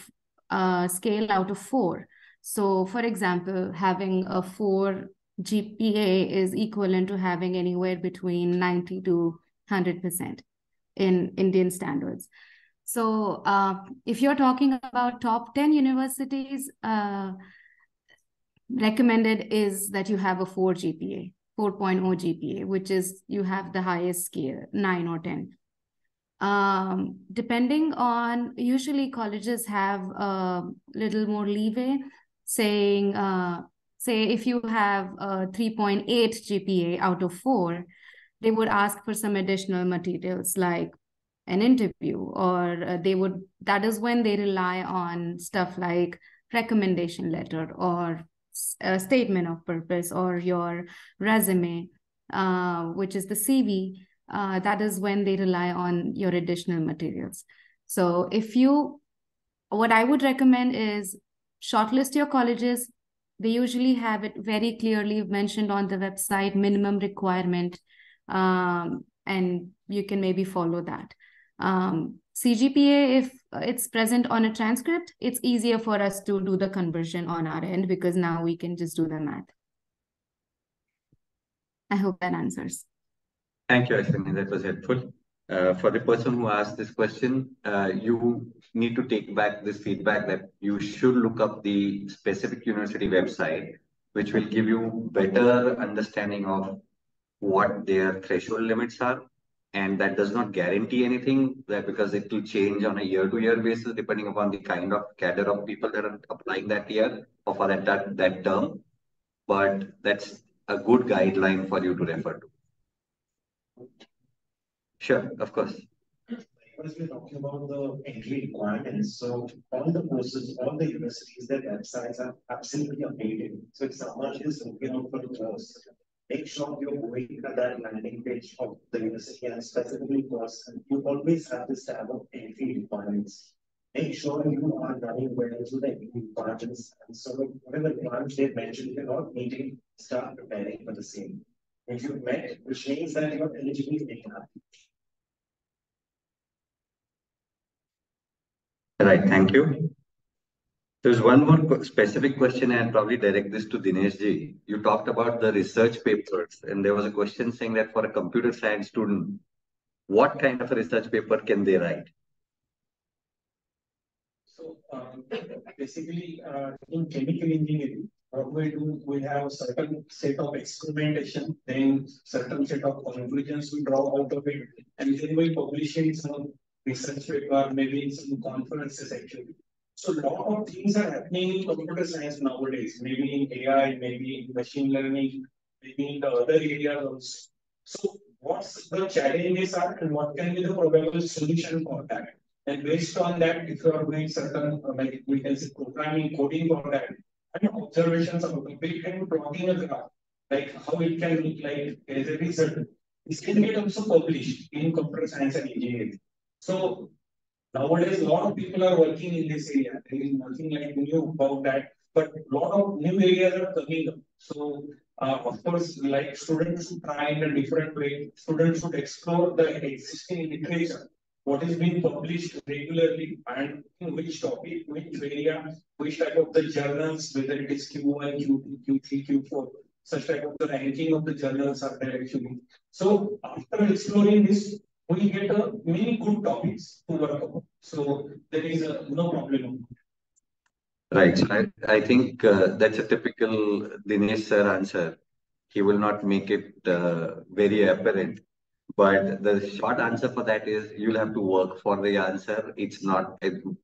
scale out of 4. So, for example, having a 4 GPA is equivalent to having anywhere between 90 to 100% in Indian standards. So if you're talking about top 10 universities, recommended is that you have a 4 GPA, 4.0 GPA, which is you have the highest scale, 9 or 10. Depending on, usually colleges have a little more leeway, saying, say if you have a 3.8 GPA out of 4, they would ask for some additional materials like an interview, or that is when they rely on stuff like recommendation letter or a statement of purpose or your resume, which is the CV. That is when they rely on your additional materials. So what I would recommend is shortlist your colleges. They usually have it very clearly mentioned on the website, minimum requirement, and you can maybe follow that. CGPA, if it's present on a transcript, it's easier for us to do the conversion on our end because now we can just do the math. I hope that answers. Thank you, Ashwini. That was helpful. For the person who asked this question, you need to take back this feedback that you should look up the specific university website, which will give you better understanding of what their threshold limits are. And that does not guarantee anything, that because it will change on a year-to-year basis depending upon the kind of cadre of people that are applying that year or for that term. But that's a good guideline for you to refer to. Sure, of course. Because we're talking about the entry requirements, so all the courses, all the universities, their websites are absolutely updated. So if someone is looking out for the course, make sure you're going to that landing page of the university and specifically course, and you always have this tab of entry requirements. Make sure you are running well to the requirements, and so whatever requirements they've mentioned, you're not meeting, start preparing for the same. If you've met, which means that you're eligible to make that. Right, thank you. There's one more specific question, and I'll probably direct this to Dinesh ji. You talked about the research papers, and there was a question saying that for a computer science student, what kind of a research paper can they write? So basically, in chemical engineering, what we do, we have a certain set of experimentation, then certain set of conclusions we draw out of it, and then we publish it in some research paper, maybe in some conferences actually. So a lot of things are happening in computer science nowadays, maybe in AI, maybe in machine learning, maybe in the other areas also. So what's the challenges are and what can be the probable solution for that? And based on that, if you are doing certain, like we can say programming, coding for that, and observations of a big and plotting a graph, like how it can look like as a result. This can get also published in computer science and engineering. So nowadays, a lot of people are working in this area. There is nothing like new about that, but a lot of new areas are coming up. So, of course, like students should try in a different way. Students should explore the existing literature, what is being published regularly, and in which topic, which area, which type of the journals, whether it is Q1, Q2, Q3, Q4, such type of the ranking of the journals are there actually. So, after exploring this, we get many good topics to work on. So there is no problem. Right. So I think that's a typical Dinesh sir answer. He will not make it very apparent. But the short answer for that is you'll have to work for the answer. It's not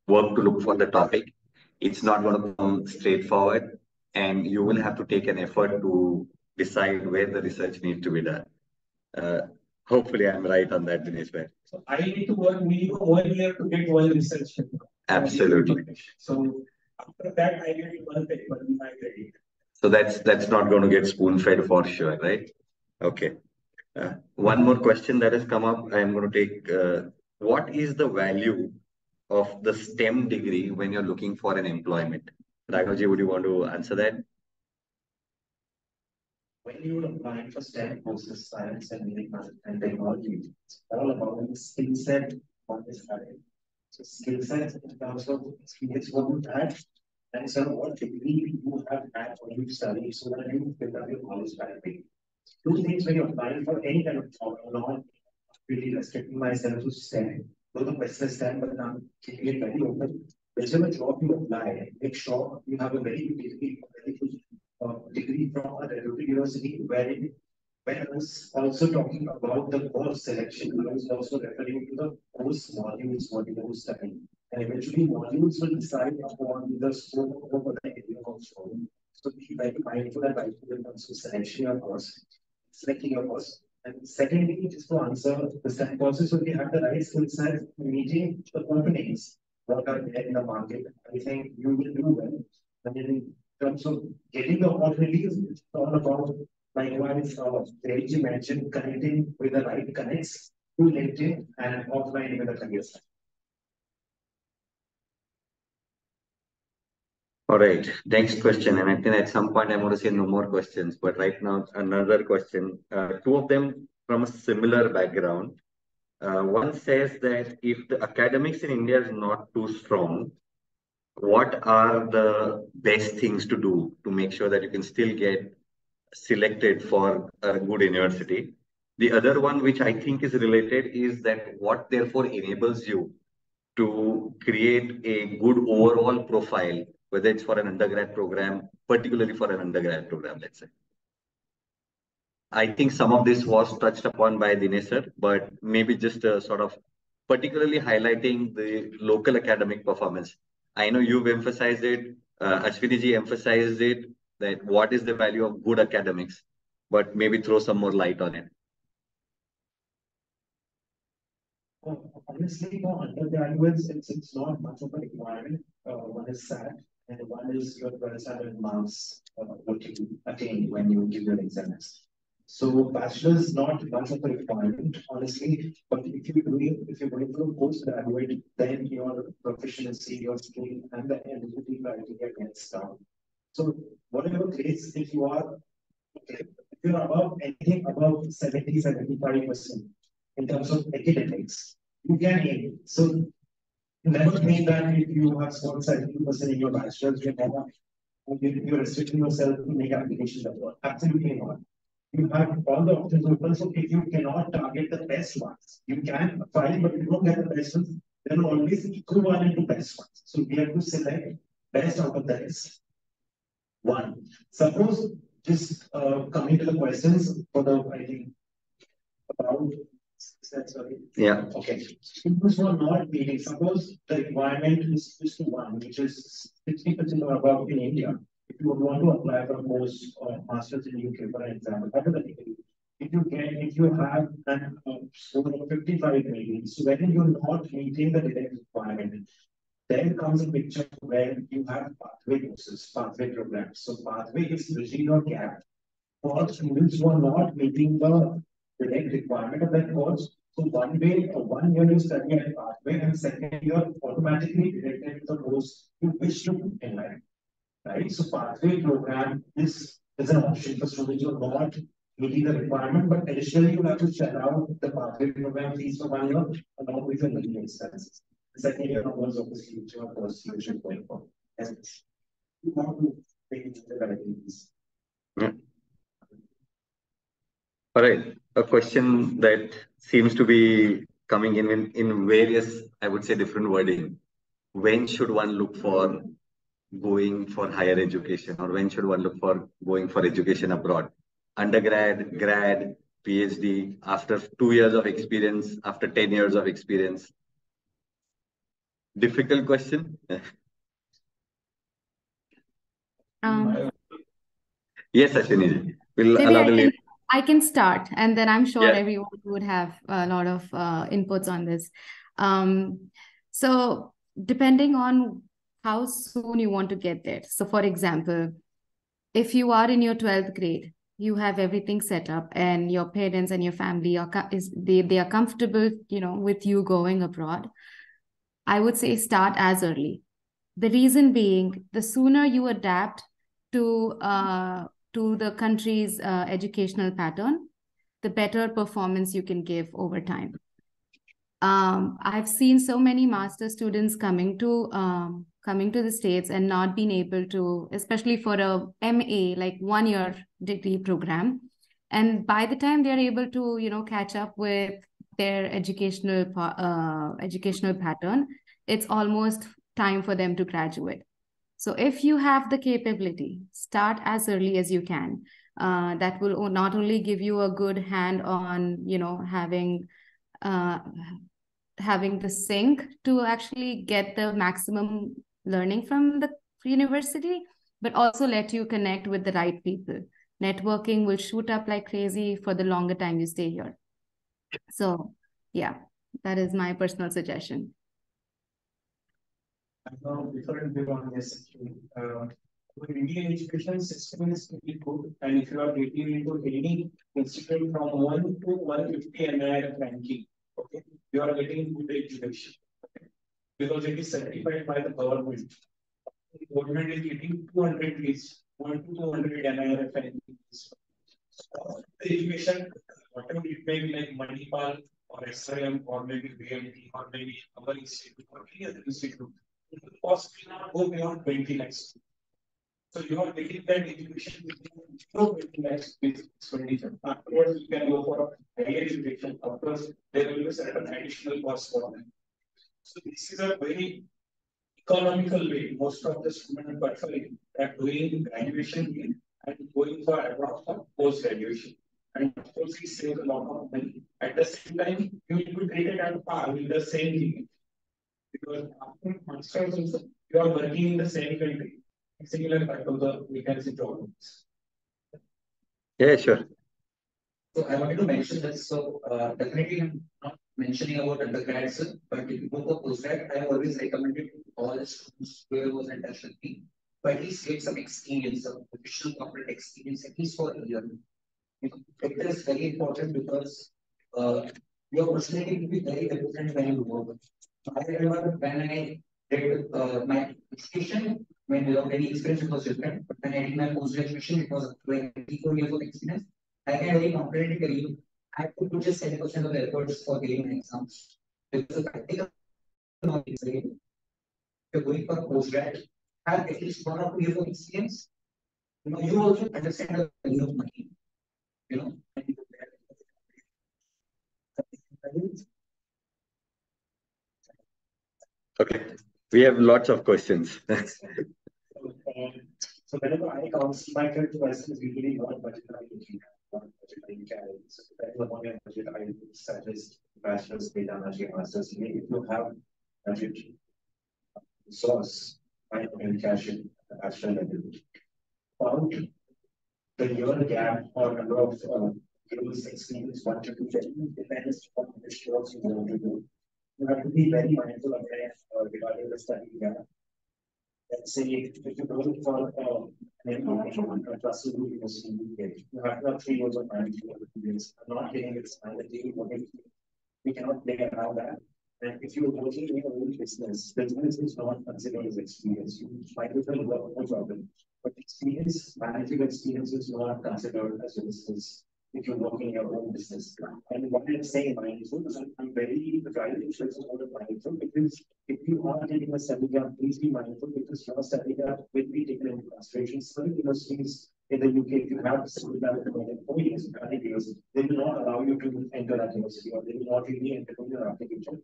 work to look for the topic. It's not going to come straightforward. And you will have to take an effort to decide where the research needs to be done. Hopefully, I'm right on that, Dinesh. So I need to work minimum 1 year to get one research paper. Absolutely. So after that, I get one paper in my credit. So that's not going to get spoon-fed for sure, right? Okay. One more question that has come up. I am going to take. What is the value of the STEM degree when you're looking for an employment? Raghavji, would you want to answer that? When you apply for STEM courses, science, engineering, and technology, it's all about the skill set one is having. So skill set in terms of experience what you have, and so what degree you have had or you studied so that you build up your knowledge directly. Two things when you're applying for any kind of job, I'm not really restricting myself to STEM. Though the question is STEM, but I'm keeping it very open. Whichever job you apply, make sure you have a very good degree, degree from a reputed university wherein when I was also talking about the course selection, I was also referring to the course modules what you are studying. And eventually modules will decide upon the scope of the area of study. So be very mindful and mindful in terms of selection your course, selecting your course. And secondly, just to answer the STEM courses, if you have the right skill set, meeting the openings, what are there in the market, I think you will do well. And in terms of getting the opportunities, it's all about likewise, Deji mentioned connecting with the right connects to LinkedIn and offline with the career side. All right. Next question. And I think at some point I'm going to say no more questions. But right now, another question. Two of them from a similar background. One says that if the academics in India is not too strong, what are the best things to do to make sure that you can still get selected for a good university? The other one, which I think is related, is that what therefore enables you to create a good overall profile, whether it's for an undergrad program, particularly for an undergrad program, let's say. I think some of this was touched upon by Dinesh sir, but maybe just sort of particularly highlighting the local academic performance. I know you've emphasized it, Ashwini ji emphasized it, that what is the value of good academics, but maybe throw some more light on it. Honestly, for undergraduates, it's not much of a requirement. One is SAT, and one is your 1200 marks what you attain when you give your exams. So bachelor's is not much of a requirement, honestly. But if you're going for a postgraduate, then your proficiency, your skill, and the eligibility criteria gets down. So whatever grades, if you're above anything above 70-75% in terms of academics, you can aim. So never think that if you have scored 70% in your bachelor's, you're restricting yourself to make applications at all. Absolutely not. You have all the options open. So if you cannot target the best ones, you can file, but if you don't get the best ones, then always equivalent to best ones. So we have to select best out of the list. One. Suppose just coming to the questions for the, I think, about That's right. Yeah. Okay. Students who are not meeting, suppose the requirement is 2:1, which is 60% or above in India. If you would want to apply for a course or master's in UK, for example, hypothetically, if you have an score of 55 maybe, so when you're not meeting the direct requirement, then comes a picture where you have pathway courses, pathway programs. So pathway is bridging your gap for students who are not meeting the direct requirement of that course. So 1 year you study at pathway, and second year automatically directed to the course you wish to enlighten. Right? So pathway program is an option for students who are not meeting the requirement, but additionally you have to shell out the pathway program fees for 1 year along with your living expenses. The second year onwards, obviously, whichever course you should go for. Yes. You want to take the right fees. Yeah. All right. A question that seems to be coming in various, I would say, different wording. When should one look for going for higher education, or when should one look for going for education abroad? Undergrad, grad, PhD, after 2 years of experience, after 10 years of experience? Difficult question. Yes, Ashwini. We'll Maybe allow the lady. I can start, and then I'm sure Yeah. everyone would have a lot of inputs on this. So depending on how soon you want to get there. So for example, if you are in your 12th grade, you have everything set up and your parents and your family they are comfortable, with you going abroad, I would say start as early. The reason being, the sooner you adapt to the country's educational pattern, the better performance you can give over time. I've seen so many master students coming to the States and not being able to, especially for a MA, like 1 year degree program. And by the time they're able to, catch up with their educational pattern, it's almost time for them to graduate. So if you have the capability, start as early as you can. That will not only give you a good hand on, having the sync to actually get the maximum learning from the university, but also let you connect with the right people. Networking will shoot up like crazy for the longer time you stay here. So yeah, that is my personal suggestion. I know different view on this. The Indian education system is pretty good, and if you are getting into any institute from 1 to 150 NIR ranking, okay, you are getting good education, okay, because it is certified by the government. The government is getting 200 leads, 1 to 200 NIR ranking. The education, whatever it may be, like Manipal or SRM or maybe BMT or maybe other institute or any other institute, the cost will not go beyond 20 lakhs. So you are getting that education with 20 lakhs expenditure. Afterwards, you can go for higher education. Of course, there will be certain additional costs for them. So this is a very economical way. Most of the students are doing graduation here and going for abroad for post graduation. And of course, he saves a lot of money. At the same time, you will be treated at par with the same thing. Because after masters also, you are working in the same country. Similar part of the vacancy jobs. Yeah, sure. So I wanted to mention this. So definitely I'm not mentioning about undergrads, but if you go for postgrad, I always recommended all the students who was in touch with me, but at least get some experience, some official corporate experience, at least for a year. It is very important because your personality will be very different when you work. I remember when I did my education, when without any experience, it was different. But when I did my post graduation, it was 24 years of experience. I can very confidently tell you, I could do just 10% of the efforts for giving exams. Because the practical knowledge is real. If you're going for postgrad, have at least 1 or 2 years of experience. You also understand the value of money. Okay, we have lots of questions. So whenever I counsel my friends, question is usually not budget allocation. in carry. So depending upon your budget, I would suggest bachelor's, data energy, master's. If you have budget source, I can cash it at the bachelor level. About the year gap or number of years experience one to two depends on which course you want to do. You have to be very mindful of that regarding the study gap. Let's say if you're going for an information trusted university, you have to have 3 years of management experience. I'm not getting it's mandatory. We cannot play around that. And if you're working in your own business is not considered as experience. You might as well work, no problem. But experience, managing experience is not considered as a business if you're working in your own business. And what I'm saying mindful is I'm very driving interest about mindful because if you are taking a study gap, please be mindful because your study gap will be taken into consideration. Certain universities in the UK, if you have a study gap for 4 years, 5 years, they will not allow you to enter that university or they will not really entertain your application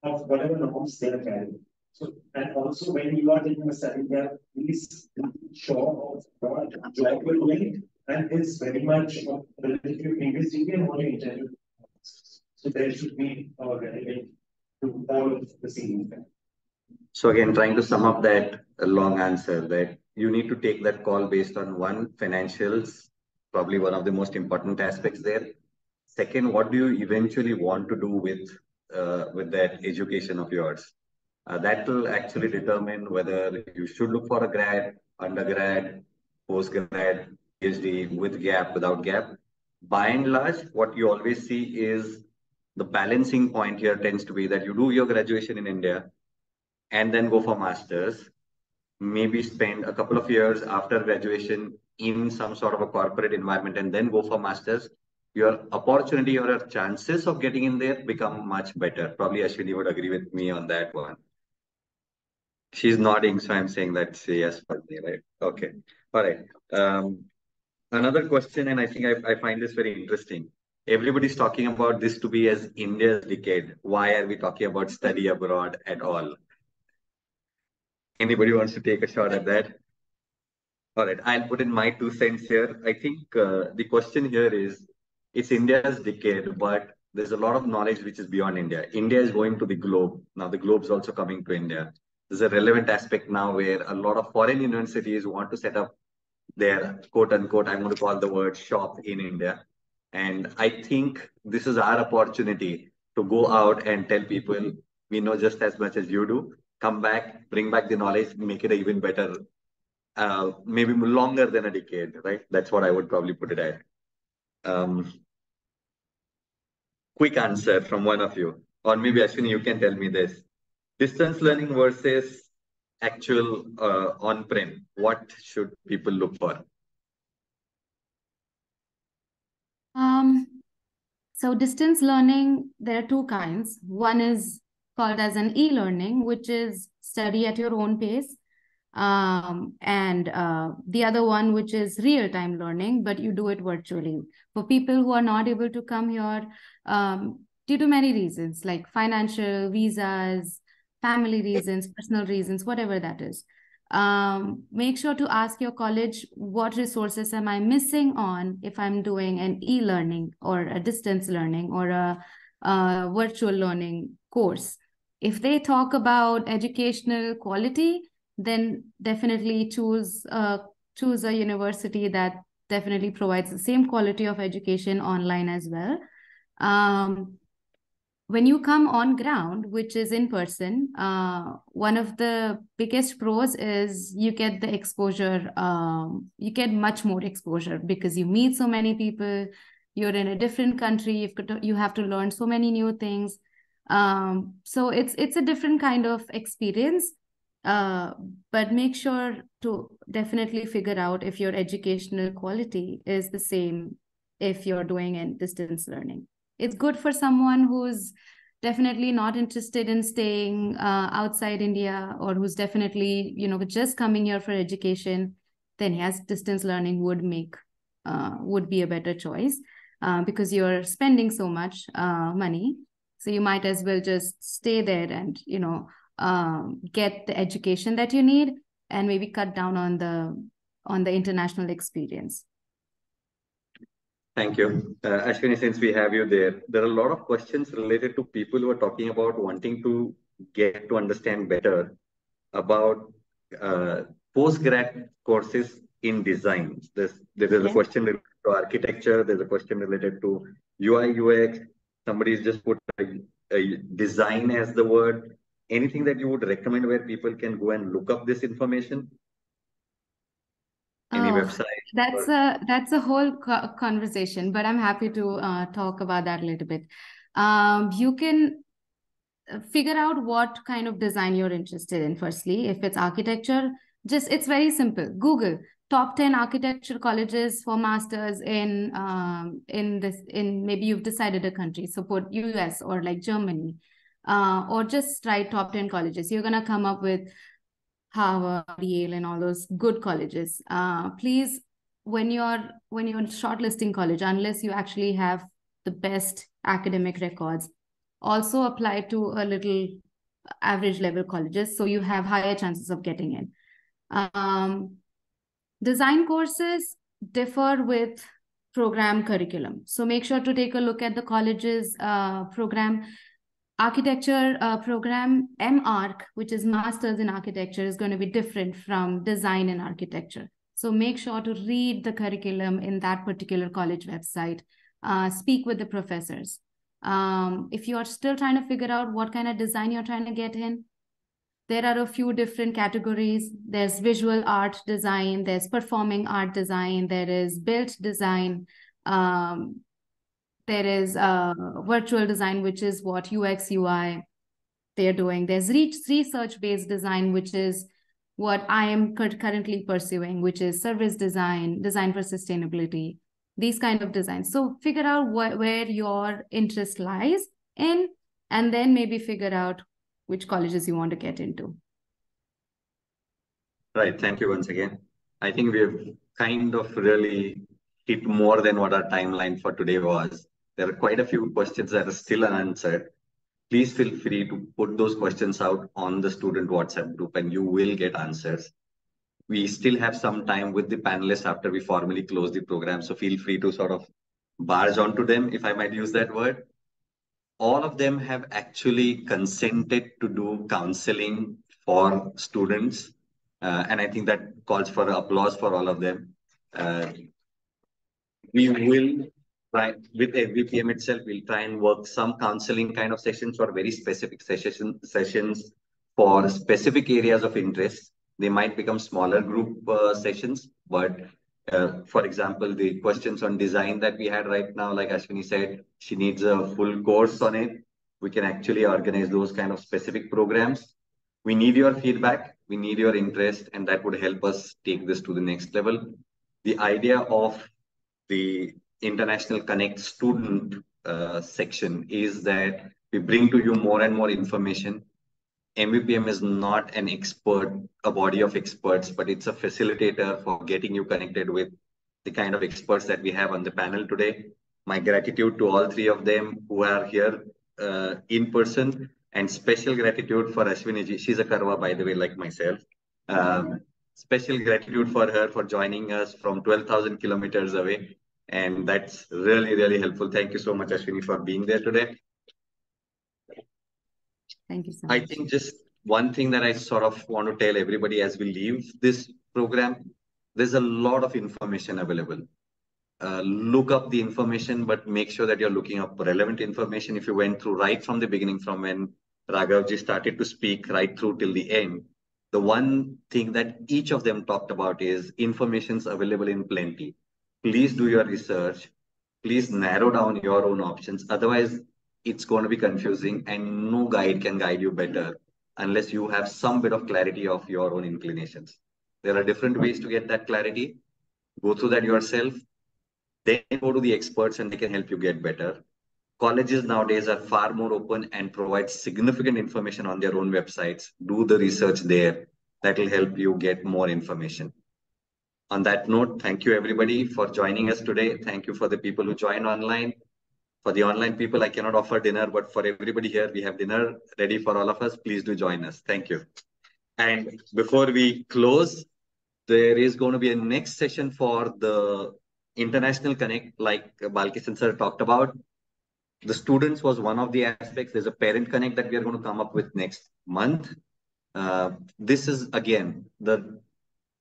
of whatever norms they are carrying. So, and also when you are taking a study gap, please be sure of what job you're doing and it's very much related to your previous degree and what you intend. So there should be a relevant to all of the same thing. So again, trying to sum up that long answer, that you need to take that call based on one, financials, probably one of the most important aspects there. Second, what do you eventually want to do with that education of yours? That will actually determine whether you should look for a grad, undergrad, postgrad, PhD, with gap, without gap. By and large, what you always see is the balancing point here tends to be that you do your graduation in India and then go for masters, maybe spend a couple of years after graduation in some sort of a corporate environment and then go for masters. Your opportunity or your chances of getting in there become much better. Probably Ashwini would agree with me on that one. She's nodding, so I'm saying that's a yes for me, right? Okay. All right. Another question, and I think I find this very interesting. Everybody's talking about this to be as India's decade. Why are we talking about study abroad at all? Anybody wants to take a shot at that? All right, I'll put in my 2 cents here. I think the question here is, it's India's decade, but there's a lot of knowledge which is beyond India. India is going to the globe. Now the globe's also coming to India. There's a relevant aspect now where a lot of foreign universities want to set up their quote unquote, I'm going to call the word shop in India. And I think this is our opportunity to go out and tell people, we know just as much as you do. Come back, bring back the knowledge, make it even better. Maybe longer than a decade, right? That's what I would probably put it at. Quick answer from one of you, or maybe Ashwini, you can tell me this. Distance learning versus actual on-prem. What should people look for? So distance learning, there are 2 kinds. One is called as an e-learning, which is study at your own pace. And the other one, which is real-time learning, but you do it virtually. For people who are not able to come here due to many reasons, like financial, visas, family reasons, personal reasons, whatever that is. Make sure to ask your college, what resources am I missing on if I'm doing an e-learning or a distance learning or a virtual learning course. If they talk about educational quality, then definitely choose a university that definitely provides the same quality of education online as well. When you come on ground, which is in person, one of the biggest pros is you get the exposure, you get much more exposure because you meet so many people, you're in a different country, you have to learn so many new things. So it's a different kind of experience, but make sure to definitely figure out if your educational quality is the same if you're doing a distance learning. It's good for someone who's definitely not interested in staying outside India, or who's definitely, just coming here for education. Then yes, distance learning would be a better choice because you're spending so much money. So you might as well just stay there and, get the education that you need and maybe cut down on the international experience. Thank you. Ashwini, since we have you there are a lot of questions related to people who are talking about wanting to get to understand better about post-grad courses in design. There is a question related to architecture, there's a question related to UI, UX. Somebody's just put a design as the word. Anything that you would recommend where people can go and look up this information? Any website? That's a whole conversation, but I'm happy to talk about that a little bit. You can figure out what kind of design you're interested in. Firstly, if it's architecture, it's very simple. Google top 10 architecture colleges for masters in maybe you've decided a country, so put US or like Germany, or just write top 10 colleges. You're gonna come up with Harvard, Yale, and all those good colleges. Please, when you're shortlisting college, unless you actually have the best academic records, also apply to a little average level colleges so you have higher chances of getting in. Design courses differ with program curriculum, so make sure to take a look at the college's program. Architecture program, MArch, which is Masters in Architecture, is going to be different from Design in Architecture. So make sure to read the curriculum in that particular college website. Speak with the professors. If you are still trying to figure out what kind of design you're trying to get in, there are a few different categories. There's visual art design, there's performing art design, there is built design, there is virtual design, which is what UX, UI they're doing. There's research-based design, which is what I am currently pursuing, which is service design, design for sustainability, these kind of designs. So figure out where your interest lies in, and then maybe figure out which colleges you want to get into. Right. Thank you once again. I think we've kind of really hit more than what our timeline for today was. There are quite a few questions that are still unanswered. Please feel free to put those questions out on the student WhatsApp group and you will get answers. We still have some time with the panelists after we formally close the program. So feel free to sort of barge onto them, if I might use that word. All of them have actually consented to do counseling for students. And I think that calls for applause for all of them. We will try, with MVPM itself, we'll try and work some counseling kind of sessions or very specific sessions for specific areas of interest. They might become smaller group sessions, but for example, the questions on design that we had right now, like Ashwini said, she needs a full course on it. We can actually organize those kind of specific programs. We need your feedback, we need your interest, and that would help us take this to the next level. The idea of the International Connect student section is that we bring to you more and more information. MVPM is not an expert, a body of experts, but it's a facilitator for getting you connected with the kind of experts that we have on the panel today. My gratitude to all three of them who are here in person, and special gratitude for Ashwini ji. She's a Karwa, by the way, like myself. Special gratitude for her for joining us from 12,000 kilometers away. And that's really, really helpful. Thank you so much, Ashwini, for being there today. Thank you so much. I think just one thing that I sort of want to tell everybody as we leave this program, there's a lot of information available. Look up the information, but make sure that you're looking up relevant information. If you went through right from the beginning, from when Raghavji started to speak right through till the end, the one thing that each of them talked about is information's available in plenty. Please do your research. Please narrow down your own options. Otherwise, it's going to be confusing and no guide can guide you better unless you have some bit of clarity of your own inclinations. There are different ways to get that clarity. Go through that yourself. Then go to the experts and they can help you get better. Colleges nowadays are far more open and provide significant information on their own websites. Do the research there. That will help you get more information. On that note, thank you everybody for joining us today. Thank you for the people who joined online. For the online people, I cannot offer dinner, but for everybody here, we have dinner ready for all of us. Please do join us. Thank you. And before we close, there is going to be a next session for the International Connect, like Balkishan sir talked about, the students was one of the aspects. There's a parent connect that we are going to come up with next month. This is again the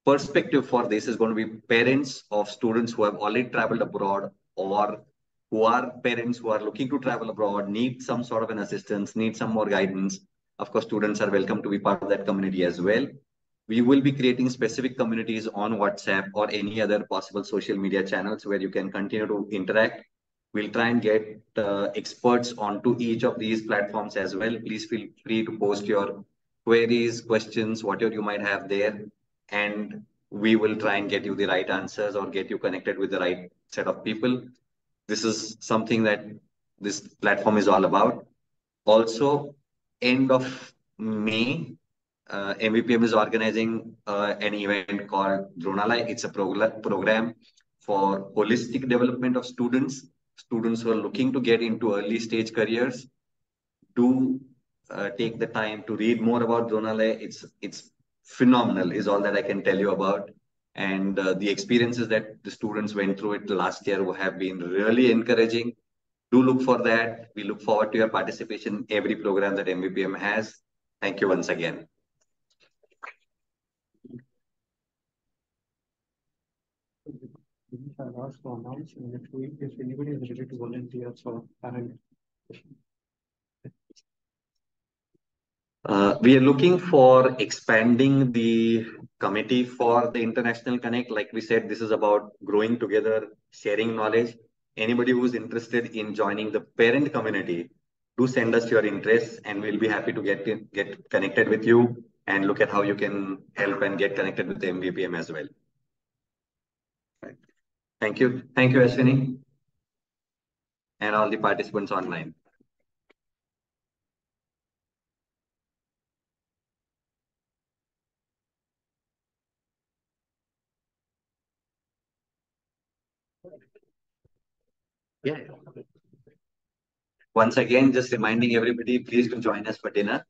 perspective for this is going to be parents of students who have already traveled abroad or who are parents who are looking to travel abroad, need some sort of an assistance, need some more guidance. Of course, students are welcome to be part of that community as well. We will be creating specific communities on WhatsApp or any other possible social media channels where you can continue to interact. We'll try and get experts onto each of these platforms as well. Please feel free to post your queries, questions, whatever you might have there, and we will try and get you the right answers or get you connected with the right set of people. This is something that this platform is all about. Also, end of May, MVPM is organizing an event called Dronalai. It's a program for holistic development of students, students who are looking to get into early stage careers. Do take the time to read more about Dronalai. It's phenomenal, is all that I can tell you about. And the experiences that the students went through it last year have been really encouraging. Do look for that. We look forward to your participation in every program that MVPM has. Thank you once again. I've asked to announce next week if anybody is ready to volunteer for panel. We are looking for expanding the committee for the International Connect. Like we said, this is about growing together, sharing knowledge. Anybody who's interested in joining the parent community, do send us your interests and we'll be happy to get connected with you and look at how you can help and get connected with the MVPM as well. Right. Thank you. Thank you, Ashwini, and all the participants online. Yeah. Once again, just reminding everybody, please to join us for dinner.